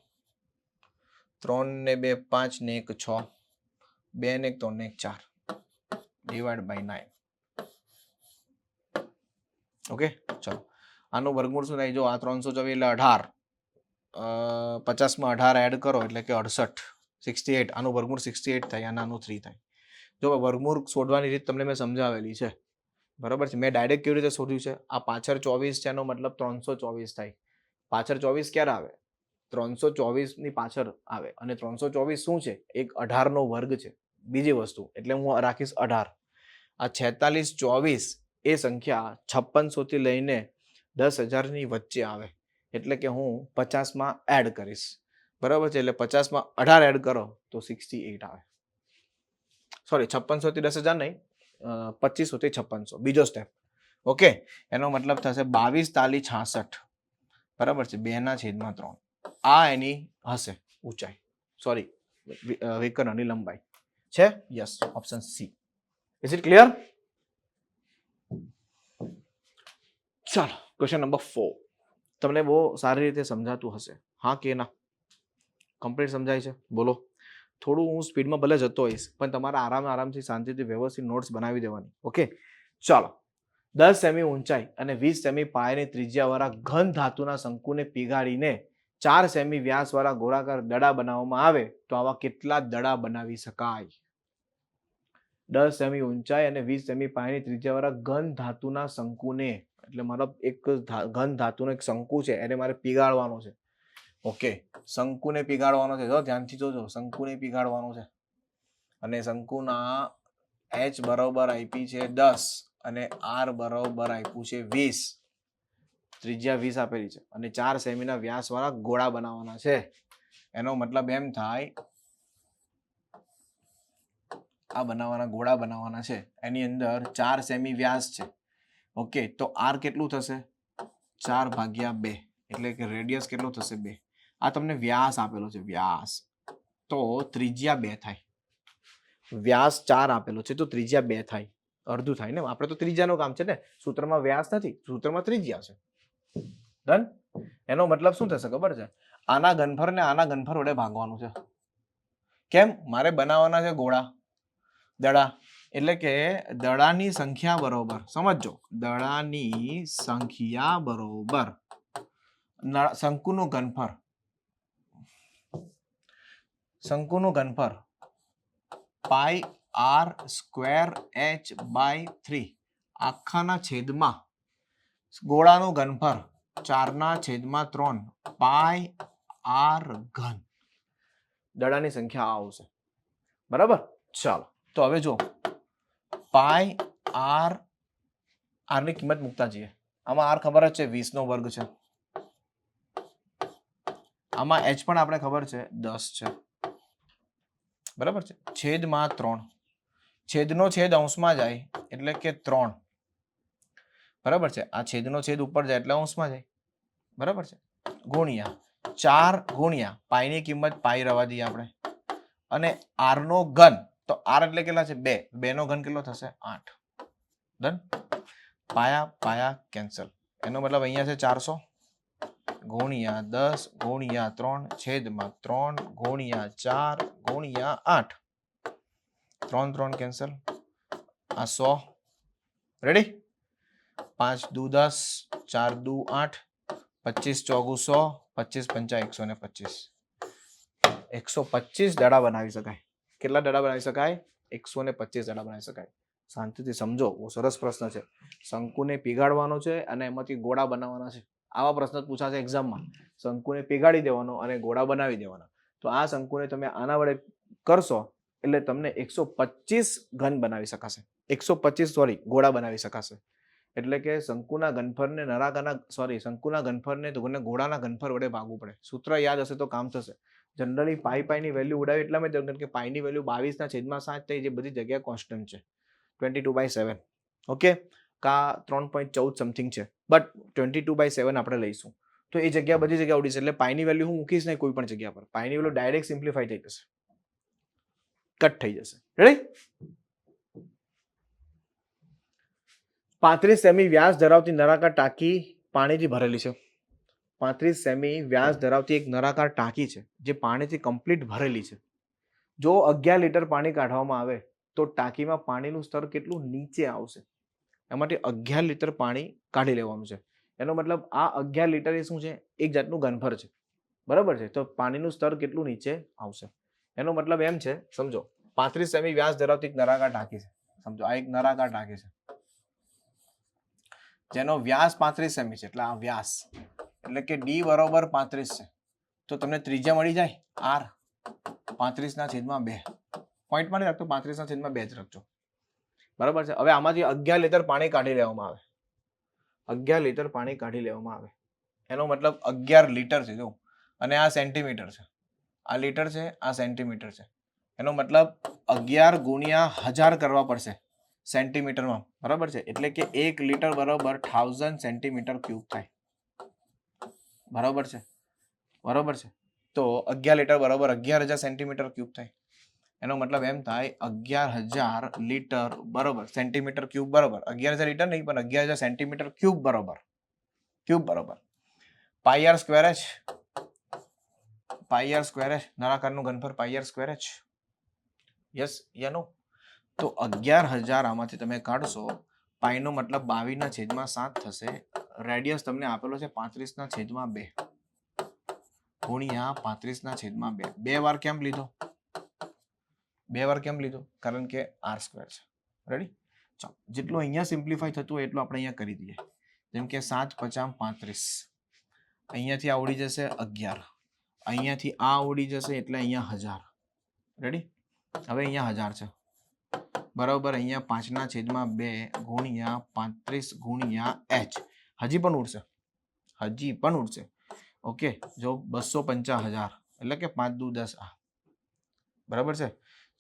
3 ને 2 5 ને 1 6, 2 ને 1 3 ને 1 4. Divide by 9. ઓકે, ચલો આનું વર્ગમૂળ શું થાય? જો આ 324 એટલે 18, 50 માં 18 એડ કરો એટલે કે 68, 68. આનું વર્ગમૂળ 68 થાય અને આનું 3 થાય. જો વર્ગમૂળ શોધવાની રીત તમને મેં સમજાવેલી છે, બરાબર છે. મેં ડાયરેક્ટ કેવી રીતે શોધ્યું છે? આ પાછળ 24 છે એનો મતલબ 324 થાય. પાછળ 24 ક્યારે આવે? 324 ની પાછળ આવે. અને 324 શું છે? એક 18 નો વર્ગ છે. બીજી વસ્તુ એટલે હું રાખીશ 18. આ 46, 24 એ સંખ્યા 5600 થી લઈને 10,000 ની વચ્ચે આવે. એટલે કે હું 50 માં એડ કરીશ, બરાબર છે. એટલે 50 માં 18 એડ કરો તો 68 આવે. સોરી, 5600 થી 10,000 નહીં, 2500 થી 5600. બીજો સ્ટેપ. ઓકે, એનો મતલબ થશે 22 તાલી 66, બરાબર છે. 2/3. આ એની હશે ઊંચાઈ, સોરી વિકર્ણની લંબાઈ છે. Yes, option C. Is it clear? ચાલો, ક્વેશ્ચન નંબર 4. તમને બહુ સારી રીતે સમજાતું હશે, હા કે ના? કમ્પ્લીટ સમજાય છે? બોલો. થોડું હું સ્પીડમાં ભલે જતો હોઈશ, પણ તમારે આરામથી શાંતિથી વ્યવસ્થિત નોટ્સ બનાવી દેવાની. ઓકે, ચાલો. 10 સેમી ઊંચાઈ અને 20 સેમી પાયાની ત્રિજ્યાવાળા ઘન ધાતુના શંકુને પીગાળીને 4 સેમી વ્યાસવાળા ગોળાકાર દડા બનાવવામાં આવે તો આવા કેટલા દડા બનાવી શકાય? 10 સેમી ઊંચાઈ અને 20 સેમી પાયાની ત્રિજ્યાવાળા ઘન ધાતુના શંકુને, એટલે મારો એક ઘન ધાતુનો એક શંકુ છે એને મારે પીગાળવાનો છે. ઓકે, શંકુને પીગાળવાનો છે. જો ધ્યાનથી જોજો, શંકુને પીગાળવાનો છે. અને શંકુના h બરોબર આપ્યું છે 10 અને r બરોબર આપ્યું છે 20. ત્રિજ્યા 20 આપેલી છે અને 4 સેમીના વ્યાસવાળા ગોળા બનાવવાના છે. એનો મતલબ એમ થાય, આ બનાવવાના ગોળા બનાવવાના છે, એની અંદર 4 સેમી વ્યાસ છે. ઓકે, તો r કેટલું થશે? 4/2, એટલે કે રેડિયસ કેટલું થશે? 2. આ તમને વ્યાસ આપેલો છે, વ્યાસ. તો ત્રિજ્યા 2 થાય. વ્યાસ 4 આપેલો છે તો ત્રિજ્યા 2 થાય, અડધું થાય ને. આપણે તો ત્રિજ્યાનું કામ છે ને, સૂત્રમાં વ્યાસ નથી, સૂત્રમાં ત્રિજ્યા છે. ડન. એનો મતલબ શું થશે ખબર છે? આના ઘનફરને આના ઘનફર વડે ભાગવાનું છે. કેમ? મારે બનાવવાના છે ગોળા, દડા. એટલે કે દડાની સંખ્યા બરોબર, સમજો, દડાની સંખ્યા બરોબર શંકુનું ઘનફર. શંકુનું ઘનફર પાઈ r સ્ક્વેર h/3 આખાના છેદમાં ગોળાનું ઘનફર 4/3 પાઈ r ઘન. દડાની સંખ્યા આવશે, બરાબર. ચાલો, તો હવે જો પાઈ r ની કિંમત મૂકતા જઈએ. આમાં r ખબર જ છે 20 નો વર્ગ છે. આમાં h પણ આપણે ખબર છે 10 છે, બરાબર છે. છેદમાં 3, છેદનો છેદ અંશમાં જાય એટલે કે 3, બરાબર છે. આ છેદનો છેદ ઉપર જાય એટલે અંશમાં જાય, બરાબર છે. ગુણ્યા 4 ગુણ્યા પાઈની કિંમત પાઈ રવા દઈએ આપણે, અને r નો ઘન, તો r એટલે કેટલા છે? 2. 2 નો ઘન કેટલો થશે? 8. ડન. પાયા પાયા કેન્સલ. એનો મતલબ અહીંયા છે 400 ગુણ્યા 10 ગુણ્યા 3 છેદમાં 3 ગુણ્યા 4 ગુણ્યા 8. 3 3 કેન્સલ. આ 100. રેડી? 5 દુ 10, 4 દુ 8, 25 ચોગુ 100, 25 પંચા 125. 125 દડા બનાવી શકાય. કેટલા દડા બનાવી શકાય? 125 દડા બનાવી શકાય. શાંતિથી સમજો, બહુ સરસ પ્રશ્ન છે. શંકુને પીગાળવાનો છે અને એમાંથી ગોળા બનાવવાના છે. આવા પ્રશ્ન પૂછાશે એક્ઝામમાં. શંકુને પીગાળી દેવાનો અને ગોળા બનાવી દેવાના. તો આ શંકુને તમે આના વડે કરશો એટલે તમને 125 ઘન બનાવી શકાશે. 125 ગોળા બનાવી શકાશે. એટલે કે શંકુના ઘનફરને શંકુના ઘનફરને ગોળાના ઘનફર વડે ભાગવું પડે. સૂત્ર યાદ હશે તો કામ થશે. જનરલી પાઈની વેલ્યુ ઉડાવી એટલા માટે કારણ કે પાઈની વેલ્યુ 22/7 થઈ, જે બધી જગ્યાએ કોન્સ્ટન્ટ છે. 22/7. ઓકે, કા 3.14 સમથિંગ છે, બટ 22/7 આપણે લઈશું. તો એ જગ્યા બધી જગ્યા ઉડી છે, એટલે પાઈની વેલ્યુ હું મૂકીશ નહીં કોઈ પણ જગ્યા પર. પાઈની વેલ્યુ ડાયરેક્ટ સિમ્પ્લિફાઈ થઈ જશે, કટ થઈ જશે. રેડી? 35 સેમી વ્યાસ ધરાવતી નળાકાર ટાંકી પાણીથી ભરેલી છે. 35 સેમી વ્યાસ ધરાવતી એક નળાકાર ટાંકી છે જે પાણીથી કમ્પ્લીટ ભરેલી છે. જો 11 લીટર પાણી કાઢવામાં આવે તો ટાંકીમાં પાણીનું સ્તર કેટલું નીચે આવશે. એમાંથી 11 લીટર પાણી કાઢી લેવાનું છે. એનો મતલબ આ 11 લીટર એ શું છે? એક જાતનું ઘનફળ છે. બરાબર છે. તો પાણીનું સ્તર કેટલું નીચે આવશે. એનો મતલબ એમ છે, સમજો 35 સેમી વ્યાસ ધરાવતી એક નળાકાર ટાંકી છે. સમજો આ એક નળાકાર ટાંકી છે જેનો વ્યાસ 35 સેમી છે. એટલે આ વ્યાસ એટલે કે ડી બરોબર 35 છે. તો તમને ત્રિજ્યા મળી જાય આર 35/2. પોઈન્ટમાં નહીં રાખતો, 35/2 જ રાખજો. બરાબર છે. હવે આમાંથી 11 લીટર પાણી કાઢી લેવામાં આવે. 11 લીટર પાણી કાઢી લેવામાં આવે. એનો મતલબ 11 લીટર છે જો, અને આ સેન્ટીમીટર છે. આ લીટર છે, આ સેન્ટીમીટર છે. એનો મતલબ 11 ગુણ્યા 1000 કરવા પડશે સેન્ટીમીટરમાં. બરાબર છે. એટલે કે 1 લીટર બરાબર 1000 સેન્ટીમીટર ક્યુબ થાય. બરાબર છે. બરાબર છે. તો 11 લીટર બરાબર 11000 સેન્ટીમીટર ક્યુબ થાય. એનો મતલબ એમ થાય 11000 લીટર બરાબર સેન્ટીમીટર ક્યુબ બરાબર 11000 લીટર નહીં પણ 11000 સેન્ટીમીટર ક્યુબ બરાબર પાઈ આર સ્ક્વેર h. પાઈ આર સ્ક્વેર h નળાકારનું ઘનફળ પાઈ આર સ્ક્વેર h. યસ યા નો? તો 11000 આમાંથી તમે કાઢશો. પાઈનો મતલબ 22/7 થશે. રેડિયસ તમને આપેલો છે 35/2 ગુણ્યા 35/2. 2 વાર કેમ લીધો? 2 વાર કેમ લીધો? કારણ કે આર સ્ક્વેર છે. રેડી? ચાલો, જેટલું અહીંયા સિમ્પ્લિફાય થતું હોય એટલું આપણે અહીંયા કરી દઈએ. જેમ કે 7 × 5 = 35. અહીંયાથી આ ઉડી જશે 11. અહીંયાથી આ ઉડી જશે એટલે અહીંયા 1000. રેડી? હવે અહીંયા 1000 છે. બરાબર. અહીંયા 5/2 ગુણ્યા 35 ગુણ્યા h. હજી પણ ઉડશે. ઓકે, જો 250,000 એટલે કે 5 દુ 10 આ. બરાબર છે.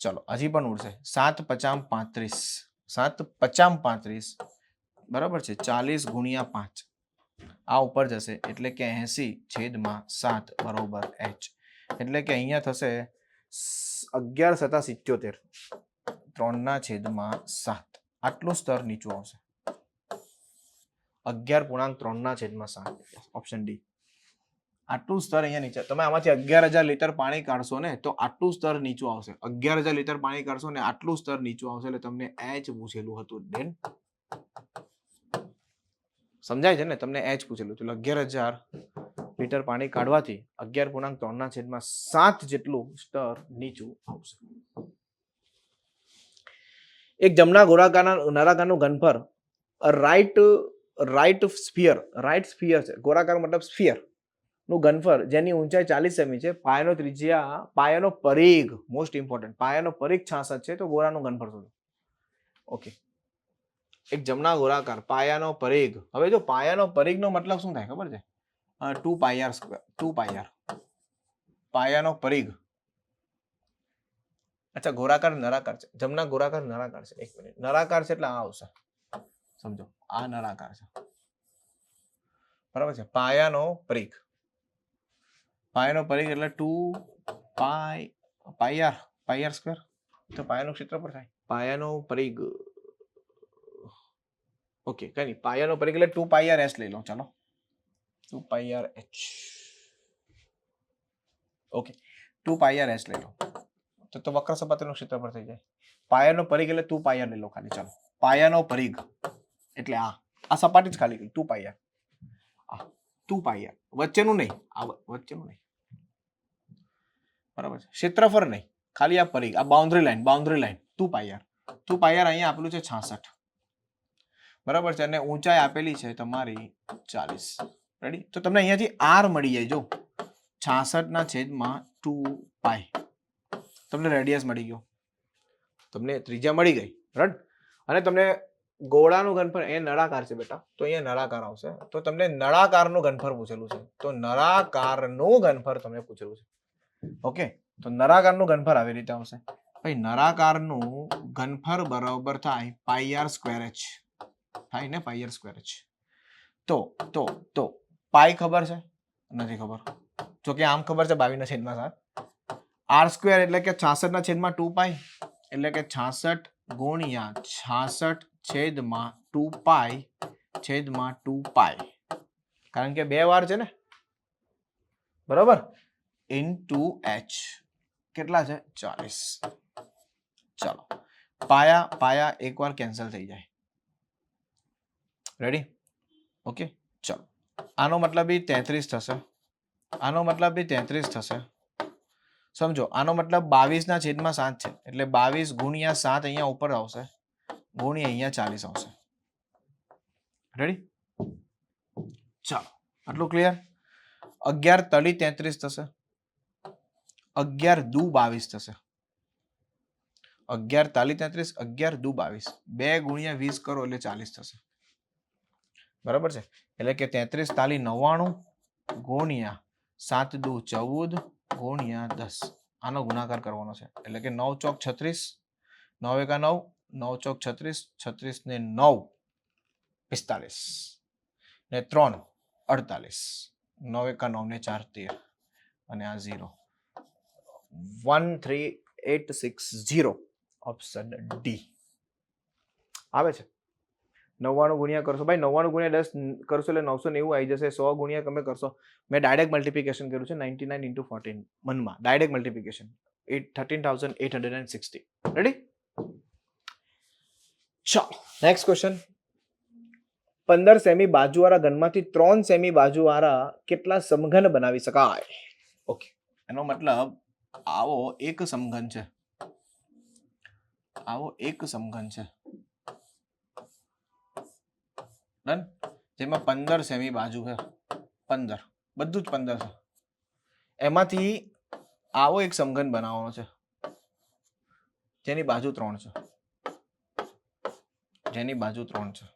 ચલો, હજી પણ ઉડશે. 7 × 5 = 35. 7 × 5 = 35. બરાબર છે. 40 ગુણ્યા 5 આ ઉપર જશે એટલે કે 80/7 બરોબર h. એટલે કે અહીંયા થશે 11 × 7 = 77. 3/7 આટલું સ્તર નીચું આવશે. 11.3/7. Option D. આટલું સ્તર અહીંયા નીચે. તમે આમાંથી 11000 લીટર પાણી કાઢશો ને તો આટલું સ્તર નીચું આવશે. 11000 લીટર પાણી કાઢશો ને આટલું સ્તર નીચું આવશે. એટલે તમને h પૂછેલું હતું. દેન સમજાય છે ને? તમને h પૂછેલું હતું. 11000 લીટર પાણી કાઢવાથી 11.3/7 જેટલું સ્તર નીચું આવશે. એક જમણા ગોળાકારના નળાકારનું ઘનફળ રાઈટ સ્ફિયર છે. ગોળાકાર મતલબ સ્ફિયર નું ઘનફળ જેની ઊંચાઈ 40 સેમી છે. પાયાનો પરિઘ મોસ્ટ ઇમ્પોર્ટન્ટ. પાયાનો પરિઘ 66 છે. તો ગોળાનું ઘનફળ શોધો. ઓકે, એક જમણા ગોળાકાર પાયાનો પરિઘ. હવે જો પાયાનો પરિઘનો મતલબ શું થાય ખબર છે? 2πr. પાયાનો પરિઘ. અચ્છા, ગોળાકાર નળાકાર છે. જમણા ગોળાકાર નળાકાર છે. 1 મિનિટ. નળાકાર છે એટલે આ આવશે. સમજો, આ નળાકાર છે. બરાબર છે. પાયાનો પરિઘ એટલે 2πr સ્ક્વેર. તો પાયાનું ક્ષેત્રફળ થાય. પાયાનો પરિઘ. ઓકે, કઈ નહીં. પાયાનો પરિઘ એટલે 2πr h લઈ લો. ચાલો, 2πr h. Okay, 2πr h લઈ લો તો વક્ર સપાટીનું ક્ષેત્રફળ થઈ જાય. પાયાનો પરિઘ એટલે 2πr લઈ લો ખાલી. ચાલો, પાયાનો પરિઘ એટલે આ સપાટી જ ખાલી 2πr. 2πr વચ્ચેનું નહીં, આ વચ્ચેનું નહીં. બરાબર છે. ક્ષેત્રફળ નહીં, ખાલી આ પરિઘ, આ બાઉન્ડ્રી લાઈન 2πr. અહીંયા આપેલું છે 66. બરાબર છે. અને ઊંચાઈ આપેલી છે તમારી 40. રેડી? તો તમને અહીંયાથી r મળી જાય. જો 66/2π. તમને રેડિયસ મળી ગયો. તમને ત્રિજ્યા મળી ગઈ. રાઈટ? અને તમને ગોળાનું ઘનફળ, એ નળાકાર છે બેટા, તો અહીંયા નળાકાર આવશે. તો તમને નળાકારનું ઘનફળ પૂછેલું છે. તો નળાકારનું ઘનફળ તમને પૂછેલું છે. ઓકે, તો નળાકારનું ઘનફળ આવી રીતે આવશે. ભાઈ, નળાકારનું ઘનફળ બરાબર થાય πr સ્ક્વેર h. થાય ને? πr square h. તો પાઈ ખબર છે? નથી ખબર. જો કે આમ ખબર છે 22/7. r સ્ક્વેર એટલે કે 66/2π. એટલે કે 66 ગુણ્યા 66/2π. કારણ કે 2 વાર છે ને. બરાબર? ઇન્ટુ h કેટલા છે? 40. ચાલો, પાયા પાયા એકવાર કેન્સલ થઈ જાય. રેડી? ઓકે, ચલો. આનો મતલબ બી 33 થશે. આનો મતલબ બી 33 થશે. સમજો, આનો મતલબ 22/7 છે, એટલે 22 ગુણ્યા 7 અહીંયા ઉપર આવશે, ગુણ્યા અહીંયા 40 આવશે. રેડી? ચાલો, આટલું ક્લિયર? 11 તળી 33 થશે, 11 દુ 22 થશે. 11 તાલી 33, 11 દુ 22, 2 ગુણ્યા 20 કરો એટલે 40 થશે. બરાબર છે? એટલે કે 33 તાલી 99 ગુણ્યા 7 દુ 14 ગુણ્યા 10, આનો ગુણાકાર કરવાનો છે. એટલે કે 9 ચોક 36, 9 એકા 9, 9 ચોક 36, 36 ને 9 45 ને 3 48, 9 એકા 9 ને 4 13 અને આ 0, 13860. ઓપ્શન ડી આવે છે. 99 ગુણ્યા કરશો ભાઈ, 99 ગુણ્યા 10 કરશો એટલે 990 આવી જશે. 100 ગુણ્યા તમે કરશો, મેં ડાયરેક્ટ મલ્ટિપ્લિકેશન કર્યું છે, 99 into 14 મનમાં ડાયરેક્ટ મલ્ટિપ્લિકેશન, 13,860. રેડી? ચાલો, નેક્સ્ટ ક્વેશ્ચન. 15 સેમી બાજુવાળા ઘનમાંથી 3 સેમી બાજુવાળા કેટલા સમઘન બનાવી શકાય? ઓકે, એનો મતલબ આવો એક સમઘન છે, આવો એક સમઘન છે, ડન, જેમાં 15 સેમી બાજુ છે, 15, બધું જ 15 છે. એમાંથી આવો એક સમઘન બનાવવાનો છે જેની બાજુ 3 છે, જેની બાજુ 3 છે.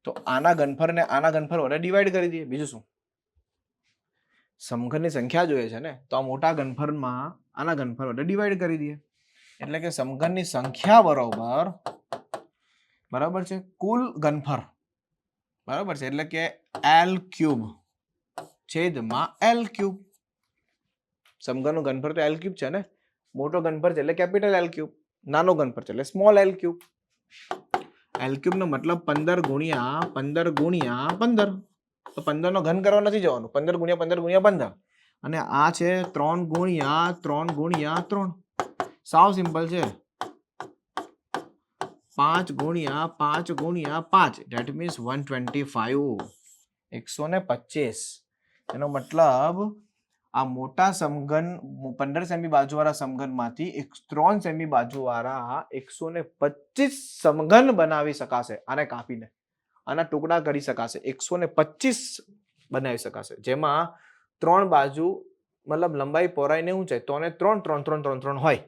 તો આના ઘનફળને આના ઘનફળ વડે ડિવાઈડ કરી દઈએ, બીજું શું? સમઘનની સંખ્યા જોઈએ છે ને, તો આ મોટા ઘનફળમાં આના ઘનફળ વડે ડિવાઈડ કરી દઈએ. એટલે કે સમઘનની સંખ્યા બરોબર, બરાબર છે, કુલ ઘનફળ, બરાબર છે, એટલે કે L³ છેદમાં L³. સમઘનનું ઘનફળ તો L³ છે ને, મોટો ઘનફળ છે એટલે કેપિટલ L³, નાનો ઘનફળ છે એટલે સ્મોલ L³. L³ નો મતલબ 15 ગુણ્યા 15 ગુણ્યા 15, તો 15 નો ઘન કરવા નથી જવાનું, 15 ગુણ્યા 15 ગુણ્યા 15, અને આ છે 3 ગુણ્યા 3 ગુણ્યા 3, સાવ સિમ્પલ છે. 5 ગુણ્યા 5 ગુણ્યા 5, ધેટ મીન્સ 125, 125. એનો મતલબ આ મોટા સમઘન 15 સેમી બાજુવાળા સમઘનમાંથી 3 સેમી બાજુવાળા 125 સમઘન બનાવી શકાશે. આને કાપીને આના ટુકડા કરી શકાશે, 125 બનાવી શકાશે, જેમાં 3 બાજુ મતલબ લંબાઈ પહોળાઈને શું છે, તો 3 3 3 3 3 હોય.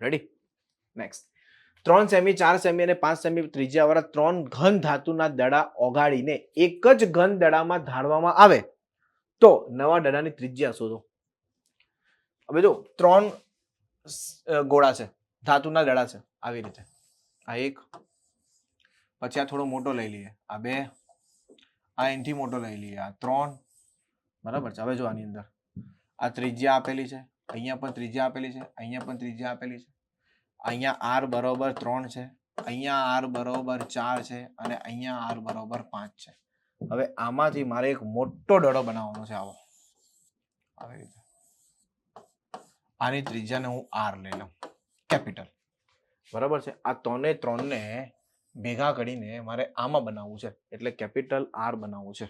રેડી? નેક્સ્ટ. 3 સેમી 4 સેમી અને 5 સેમી ત્રિજ્યાવાળા 3 ઘન ધાતુના દડા ઓગાળીને એક જ ઘન દડામાં ઢાળવામાં આવે તો નવા દડાની ત્રિજ્યા શોધો. હવે જો 3 ગોળા છે, ધાતુના દડા છે, આવી રીતે, આ એક, પછી આ થોડો મોટો લઈ લઈએ, આ 2, આ એનથી મોટો લઈ લઈએ, આ 3, બરાબર છે. હવે જો આની અંદર આ ત્રિજ્યા આપેલી છે, અહીંયા પણ ત્રિજ્યા આપેલી છે, અહીંયા પણ ત્રિજ્યા આપેલી છે, અહીંયા r બરોબર 3 છે, અહીંયા r બરોબર 4 છે, અને અહીંયા r બરોબર 5 છે. હવે આમાંથી મારે એક મોટો દડો બનાવવાનો છે, આવો, આવી રીતે. આની ત્રિજ્યાને હું r લઈ લઉં, કેપિટલ, બરાબર છે. આ 3 ને ભેગા કરીને મારે આમાં બનાવવું છે, એટલે કેપિટલ r બનાવવું છે.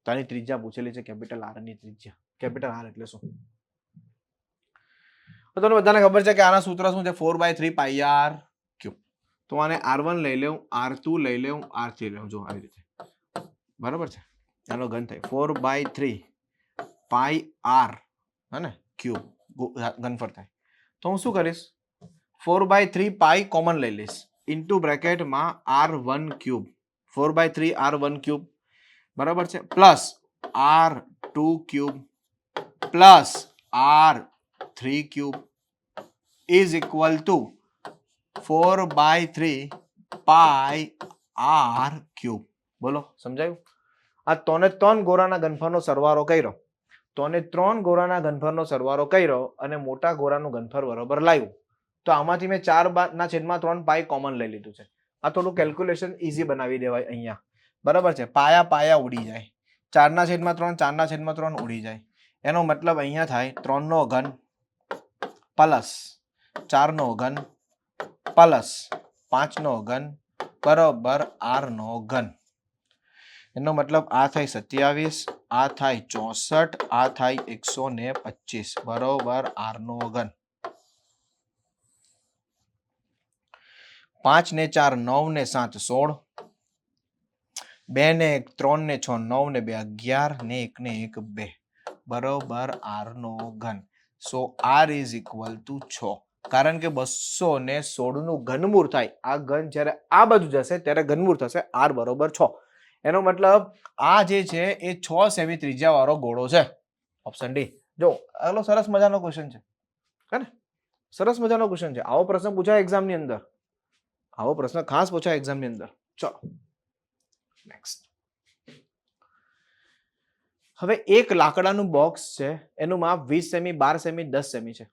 તો આની ત્રિજ્યા પૂછેલી છે, કેપિટલ r ની ત્રિજ્યા. કેપિટલ r એટલે શું? તો તમને બધાને ખબર છે કે આના સૂત્ર શું છે, 4/3πr³. તો આને r1 લઈ લઉં, r2 લઈ લઉં, r3 લઈ લઉં, જો આવી રીતે, બરાબર છે. આનો ઘન થાય 4/3πr, હે ને, ક્યુબ ઘનફળ થાય. તો હું શું કરીશ, 4/3π કોમન લઈ લઈશ, ઇન્ટુ બ્રેકેટમાં r1³, 4/3r1³, બરાબર છે, plus r2³ plus r3³ is equal two 4/3πr³. બોલો, સમજાયું? આ 3 ગોળાના ઘનફળનો સરવાળો કર્યો, 3 ગોળાના ઘનફળનો સરવાળો કર્યો અને મોટા ગોળાનું ઘનફળ બરોબર લાવ્યું. તો આમાંથી મેં 4/3 પાઈ કોમન લઈ લીધું છે. આ થોડું કેલ્ક્યુલેશન ઈઝી બનાવી દેવાય અહીંયા, બરાબર છે. પાયા પાયા ઉડી જાય, 4/3 4/3 ઉડી જાય, એનો મતલબ અહીંયા થાય 3 નો ઘન પ્લસ 4 નો ઘન પ્લસ 5 નો ઘન બરોબર r નો ઘન. એનો મતલબ આ થાય 27, આ થાય 64, આ થાય 125 બરોબર r નો ઘન. 5 ને 4 9 ને 7 16, 2 ને 1 3 ને 6 9 ને 2 11 ને 1 ને 1 2 બરોબર r નો ઘન. સો r ઇઝ ઇક્વલ ટુ 6. કારણ કે 216 નું ઘનમૂળ થાય. આ ઘન જ્યારે આ બાજુ જશે ત્યારે ઘનમૂળ થશે r બરોબર 6. એનો મતલબ આ જે છે એ 6 સેમી ત્રિજ્યા વાળો ગોળો છે. Option D. જો આલો સરસ મજાનો ક્વેશ્ચન છે, હે ને? સરસ મજાનો ક્વેશ્ચન છે. આવો પ્રશ્ન પૂછાય એક્ઝામ ની અંદર. આવો પ્રશ્ન ખાસ પૂછાય એક્ઝામ ની અંદર. ચલો નેક્સ્ટ. હવે એક લાકડાનું બોક્સ છે, એનું માપ 20 સેમી 12 સેમી 10 સેમી છે.